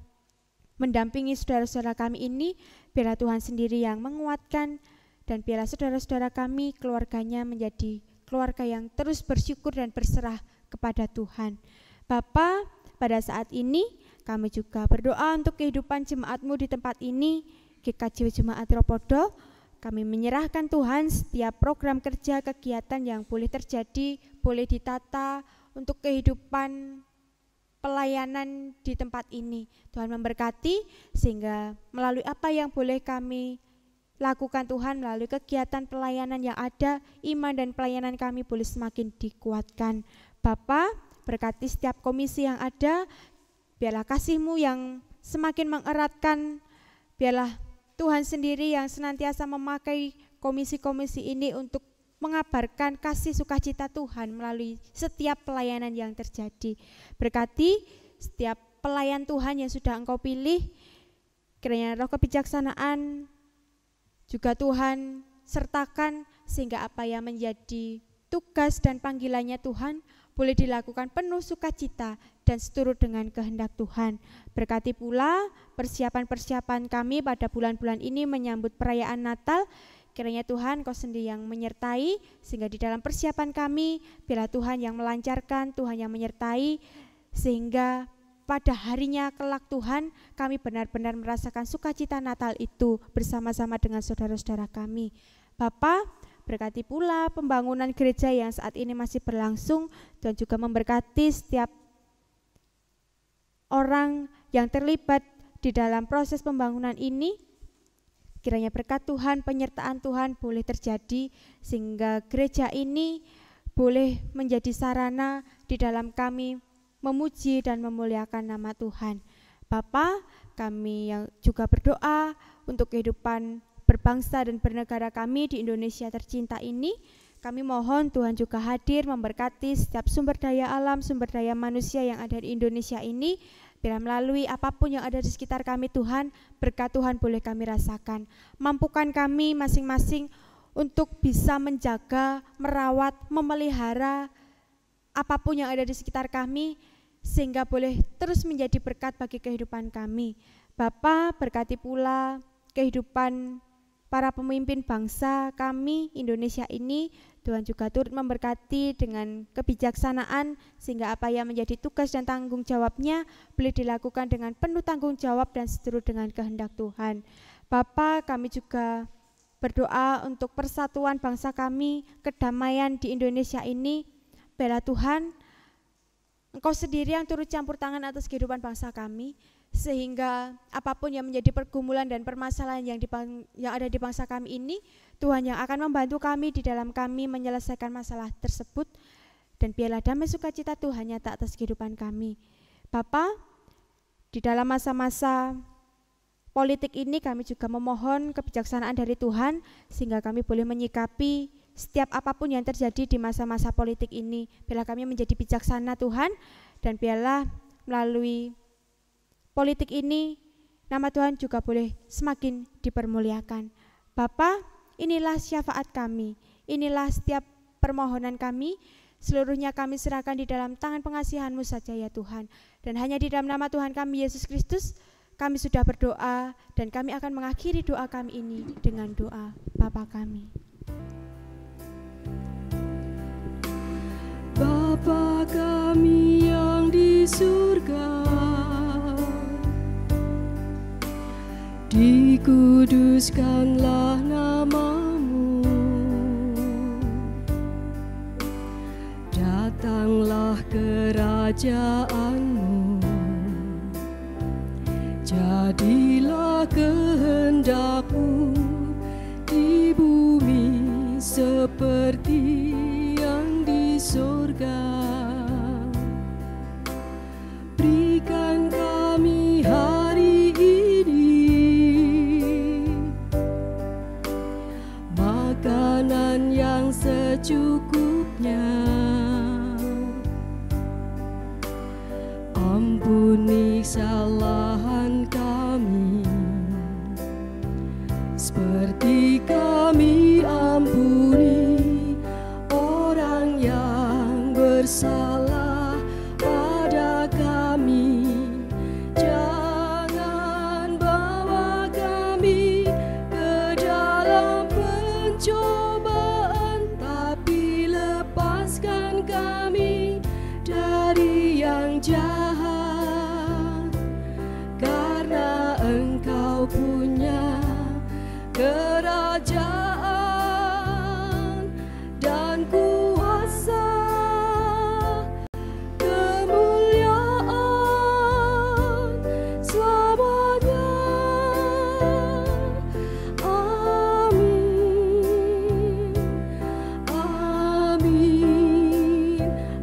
mendampingi saudara-saudara kami ini, biarlah Tuhan sendiri yang menguatkan, dan biarlah saudara-saudara kami, keluarganya menjadi keluarga yang terus bersyukur dan berserah kepada Tuhan. Bapa, pada saat ini kami juga berdoa untuk kehidupan jemaat-Mu di tempat ini, GKJ Jemaat Ropodo. Kami menyerahkan Tuhan setiap program kerja, kegiatan yang boleh terjadi, boleh ditata untuk kehidupan pelayanan di tempat ini. Tuhan memberkati, sehingga melalui apa yang boleh kami lakukan Tuhan, melalui kegiatan pelayanan yang ada, iman dan pelayanan kami boleh semakin dikuatkan. Bapa, berkati setiap komisi yang ada, biarlah kasih-Mu yang semakin mengeratkan, biarlah Tuhan sendiri yang senantiasa memakai komisi-komisi ini untuk mengabarkan kasih sukacita Tuhan melalui setiap pelayanan yang terjadi. Berkati setiap pelayan Tuhan yang sudah Engkau pilih, kiranya roh kebijaksanaan juga Tuhan sertakan, sehingga apa yang menjadi tugas dan panggilannya Tuhan boleh dilakukan penuh sukacita dan seturut dengan kehendak Tuhan. Berkati pula persiapan-persiapan kami pada bulan-bulan ini menyambut perayaan Natal. Kiranya Tuhan Kau sendiri yang menyertai, sehingga di dalam persiapan kami, biarlah Tuhan yang melancarkan, Tuhan yang menyertai, sehingga pada harinya kelak Tuhan kami benar-benar merasakan sukacita Natal itu bersama-sama dengan saudara-saudara kami. Bapa, berkati pula pembangunan gereja yang saat ini masih berlangsung. Tuhan juga memberkati setiap orang yang terlibat di dalam proses pembangunan ini. Kiranya berkat Tuhan, penyertaan Tuhan boleh terjadi sehingga gereja ini boleh menjadi sarana di dalam kami memuji dan memuliakan nama Tuhan. Bapa, kami yang juga berdoa untuk kehidupan berbangsa dan bernegara kami di Indonesia tercinta ini. Kami mohon Tuhan juga hadir memberkati setiap sumber daya alam, sumber daya manusia yang ada di Indonesia ini. Bila melalui apapun yang ada di sekitar kami Tuhan, berkat Tuhan boleh kami rasakan. Mampukan kami masing-masing untuk bisa menjaga, merawat, memelihara apapun yang ada di sekitar kami, sehingga boleh terus menjadi berkat bagi kehidupan kami. Bapa, berkati pula kehidupan para pemimpin bangsa kami Indonesia ini. Tuhan juga turut memberkati dengan kebijaksanaan sehingga apa yang menjadi tugas dan tanggung jawabnya boleh dilakukan dengan penuh tanggung jawab dan seturut dengan kehendak Tuhan. Bapa, kami juga berdoa untuk persatuan bangsa kami, kedamaian di Indonesia ini. Bela Tuhan, Engkau sendiri yang turut campur tangan atas kehidupan bangsa kami, sehingga apapun yang menjadi pergumulan dan permasalahan yang ada di bangsa kami ini, Tuhan yang akan membantu kami di dalam kami menyelesaikan masalah tersebut, dan biarlah damai sukacita Tuhan nyata atas kehidupan kami. Bapa, di dalam masa-masa politik ini kami juga memohon kebijaksanaan dari Tuhan, sehingga kami boleh menyikapi setiap apapun yang terjadi di masa-masa politik ini. Biarlah kami menjadi bijaksana Tuhan, dan biarlah melalui politik ini nama Tuhan juga boleh semakin dipermuliakan. Bapa, inilah syafaat kami, inilah setiap permohonan kami, seluruhnya kami serahkan di dalam tangan pengasihan-Mu saja ya Tuhan. Dan hanya di dalam nama Tuhan kami Yesus Kristus kami sudah berdoa, dan kami akan mengakhiri doa kami ini dengan doa Bapa kami. Bapa kami yang di surga, dikuduskanlah nama-Mu, datanglah kerajaan-Mu, jadilah kehendak-Mu di bumi seperti yang di surga. Berikan kami hari ini makanan yang secukupnya. Ampuni kesalahan kami seperti kami ampuni orang yang bersalah pada kami. Jangan bawa kami ke dalam pencobaan, tapi lepaskan kami dari yang jahat, karena Engkau punya kerajaan dan kuasa, kemuliaan selamanya. Amin, amin,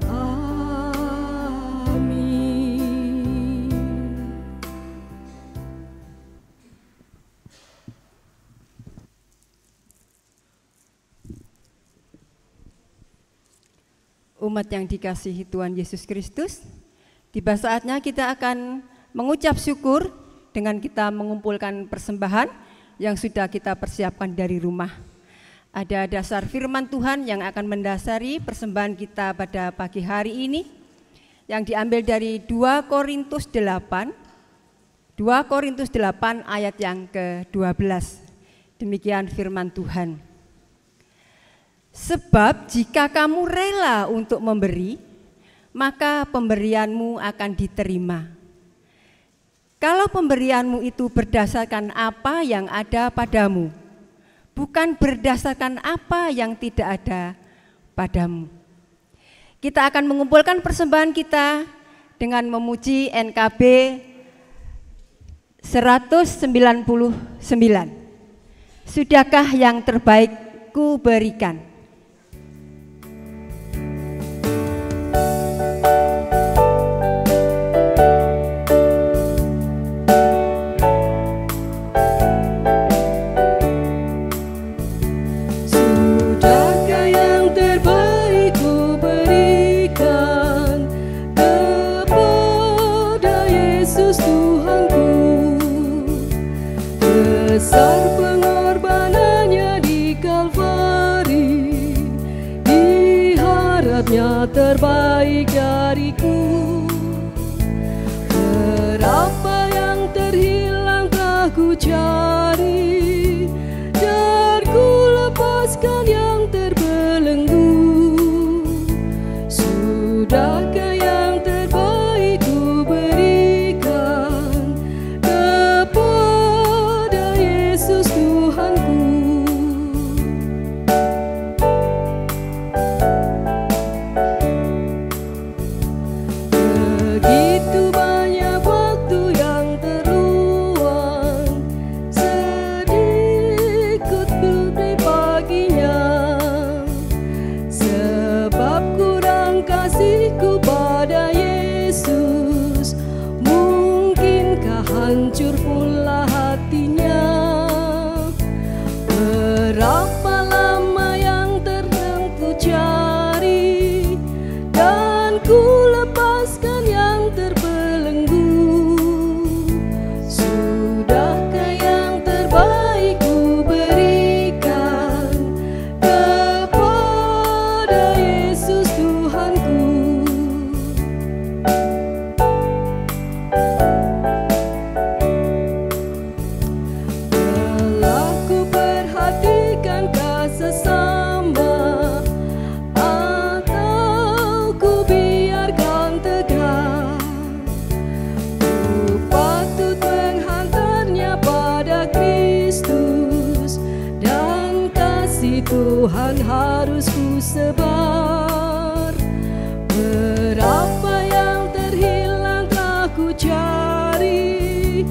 amin. Umat yang dikasihi Tuhan Yesus Kristus, tiba saatnya kita akan mengucap syukur dengan kita mengumpulkan persembahan yang sudah kita persiapkan dari rumah. Ada dasar firman Tuhan yang akan mendasari persembahan kita pada pagi hari ini, yang diambil dari 2 Korintus 8 ayat yang ke-12. Demikian firman Tuhan. Sebab jika kamu rela untuk memberi, maka pemberianmu akan diterima. Kalau pemberianmu itu berdasarkan apa yang ada padamu, bukan berdasarkan apa yang tidak ada padamu. Kita akan mengumpulkan persembahan kita dengan memuji NKB 199. Sudahkah yang terbaik ku berikan? Besar pengorbanannya di Kalvari, diharapnya terbaik dariku. Berapa yang terhilang telah ku cari, dan ku lepaskan yang terbelenggu. Sudahkah yang terbaik ku berikan kepada Yesus Tuhanku? Begitu banyak waktu yang terluang, sedikit beri baginya. Sebab kurang kasihku pada Yesus, mungkinkah hancur pula hatinya. Berapa lama yang tertentu cari, dan ku lepaskan yang terbelenggu. Sudahkah yang terbaik ku berikan kepada Yesus Tuhanku? Telah ku perhatikangkah sesama, atau ku biarkan tegak? Ku patut menghantarnya pada Kristus, dan kasih Tuhan harus ku sebar. Berapa yang terhilang telah ku cari,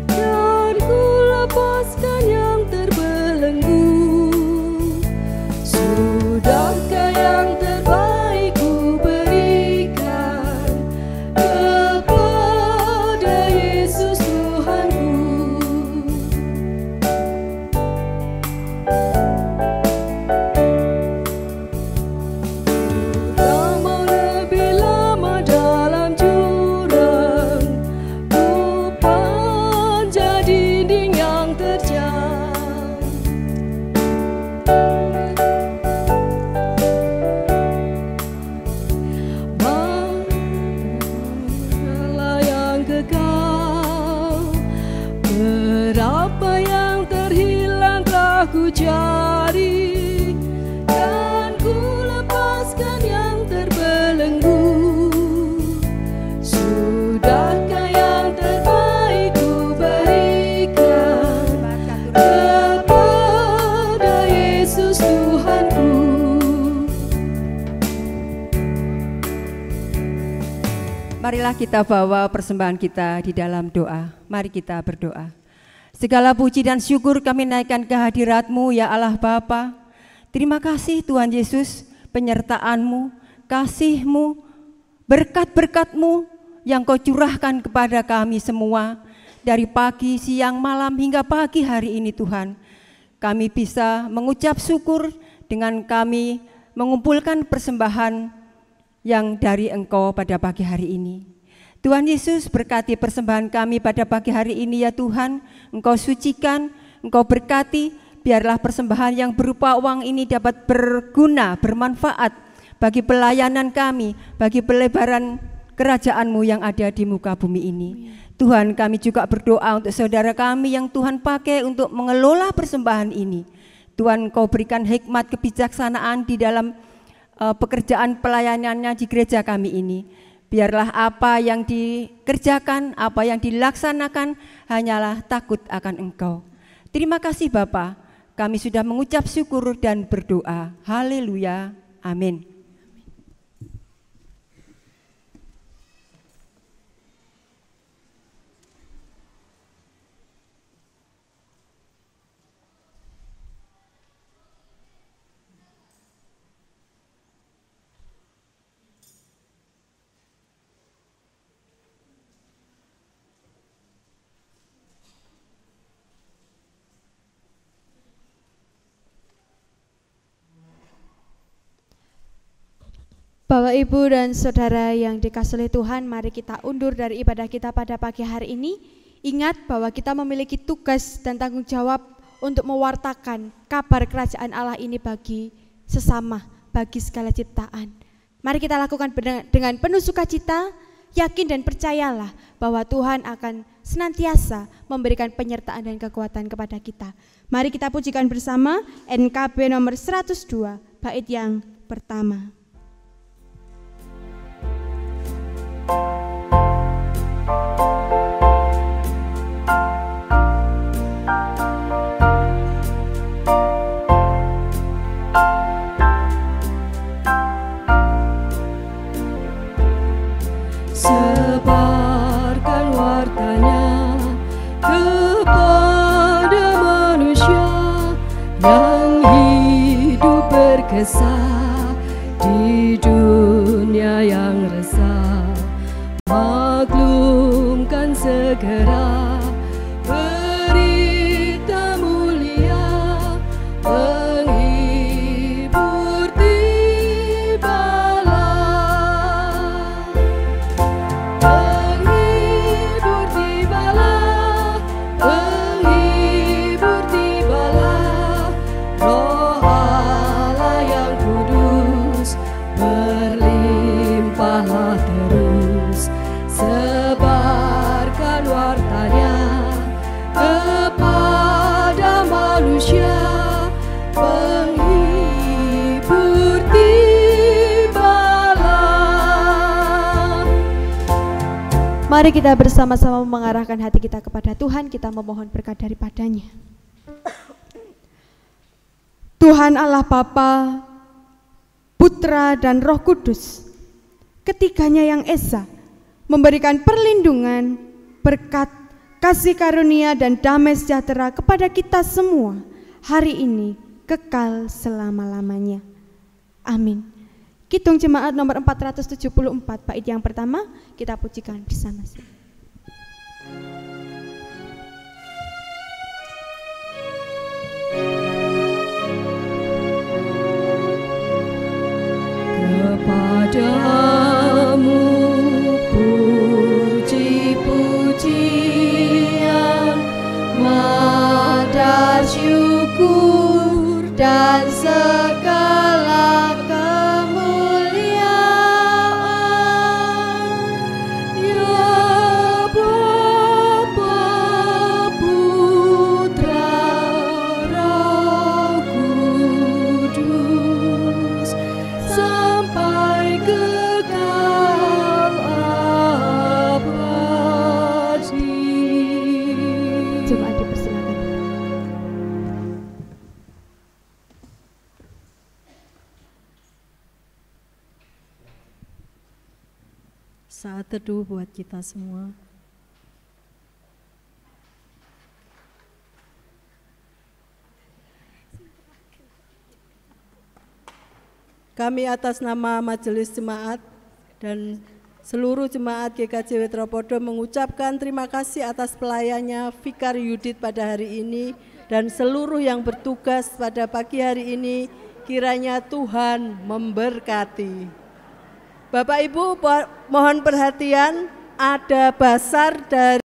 dan ku lepaskan yang terbelenggu. Sudahkah yang terbaik ku berikan kepada Yesus Tuhanku? Tak mau lebih lama dalam jurang, ku panjat dinding yang terjal. Mana yang kekal, berapa yang terhilang telah ku cari, dan ku lepaskan yang terbelenggu. Sudahkah yang terbaik ku berikan kepada Yesus Tuhanku? Marilah kita bawa persembahan kita di dalam doa. Mari kita berdoa. Segala puji dan syukur kami naikkan ke hadirat-Mu ya Allah Bapa. Terima kasih Tuhan Yesus, penyertaan-Mu, kasih-Mu, berkat-berkat-Mu yang Kau curahkan kepada kami semua dari pagi, siang, malam hingga pagi hari ini Tuhan. Kami bisa mengucap syukur dengan kami mengumpulkan persembahan yang dari Engkau pada pagi hari ini. Tuhan Yesus, berkati persembahan kami pada pagi hari ini ya Tuhan. Engkau sucikan, Engkau berkati biarlah persembahan yang berupa uang ini dapat berguna, bermanfaat bagi pelayanan kami, bagi pelebaran kerajaan-Mu yang ada di muka bumi ini. Tuhan, kami juga berdoa untuk saudara kami yang Tuhan pakai untuk mengelola persembahan ini. Tuhan, Kau berikan hikmat kebijaksanaan di dalam pekerjaan pelayanannya di gereja kami ini. Biarlah apa yang dikerjakan, apa yang dilaksanakan hanyalah takut akan Engkau. Terima kasih Bapa, kami sudah mengucap syukur dan berdoa. Haleluya, amin. Bapak, Ibu, dan Saudara yang dikasihi oleh Tuhan, mari kita undur dari ibadah kita pada pagi hari ini. Ingat bahwa kita memiliki tugas dan tanggung jawab untuk mewartakan kabar kerajaan Allah ini bagi sesama, bagi segala ciptaan. Mari kita lakukan dengan penuh sukacita, yakin dan percayalah bahwa Tuhan akan senantiasa memberikan penyertaan dan kekuatan kepada kita. Mari kita pujikan bersama NKB nomor 102, bait yang pertama. Sebarkan wartanya kepada manusia yang hidup berkesah di dunia yang resah. Maklumkan segera berita mulia, penghibur tibalah. Penghibur tibalah, penghibur tibalah, Roh Allah yang kudus berlimpahlah terus. Sebarkan wartanya kepada manusia, penghibur tibalah. Mari kita bersama-sama mengarahkan hati kita kepada Tuhan, kita memohon berkat daripadanya. Tuhan Allah Bapa, Putra dan Roh Kudus, ketiganya yang esa, memberikan perlindungan, berkat, kasih karunia dan damai sejahtera kepada kita semua hari ini kekal selama-lamanya. Amin. Kidung Jemaat nomor 474, bait yang pertama, kita pujikan bersama-sama. Kepadamu puji-pujian, madah syukur dan segala kemuliaan. Ya Bapa, Putra, Roh Kudus, sampai kekal abadi. Jemaat dipersilakan. Saat teduh buat kita semua. Kami atas nama Majelis Jemaat dan seluruh jemaat GKJ Wetropodo mengucapkan terima kasih atas pelayannya Vikar Yudit pada hari ini dan seluruh yang bertugas pada pagi hari ini. Kiranya Tuhan memberkati. Bapak Ibu mohon perhatian, ada basar dari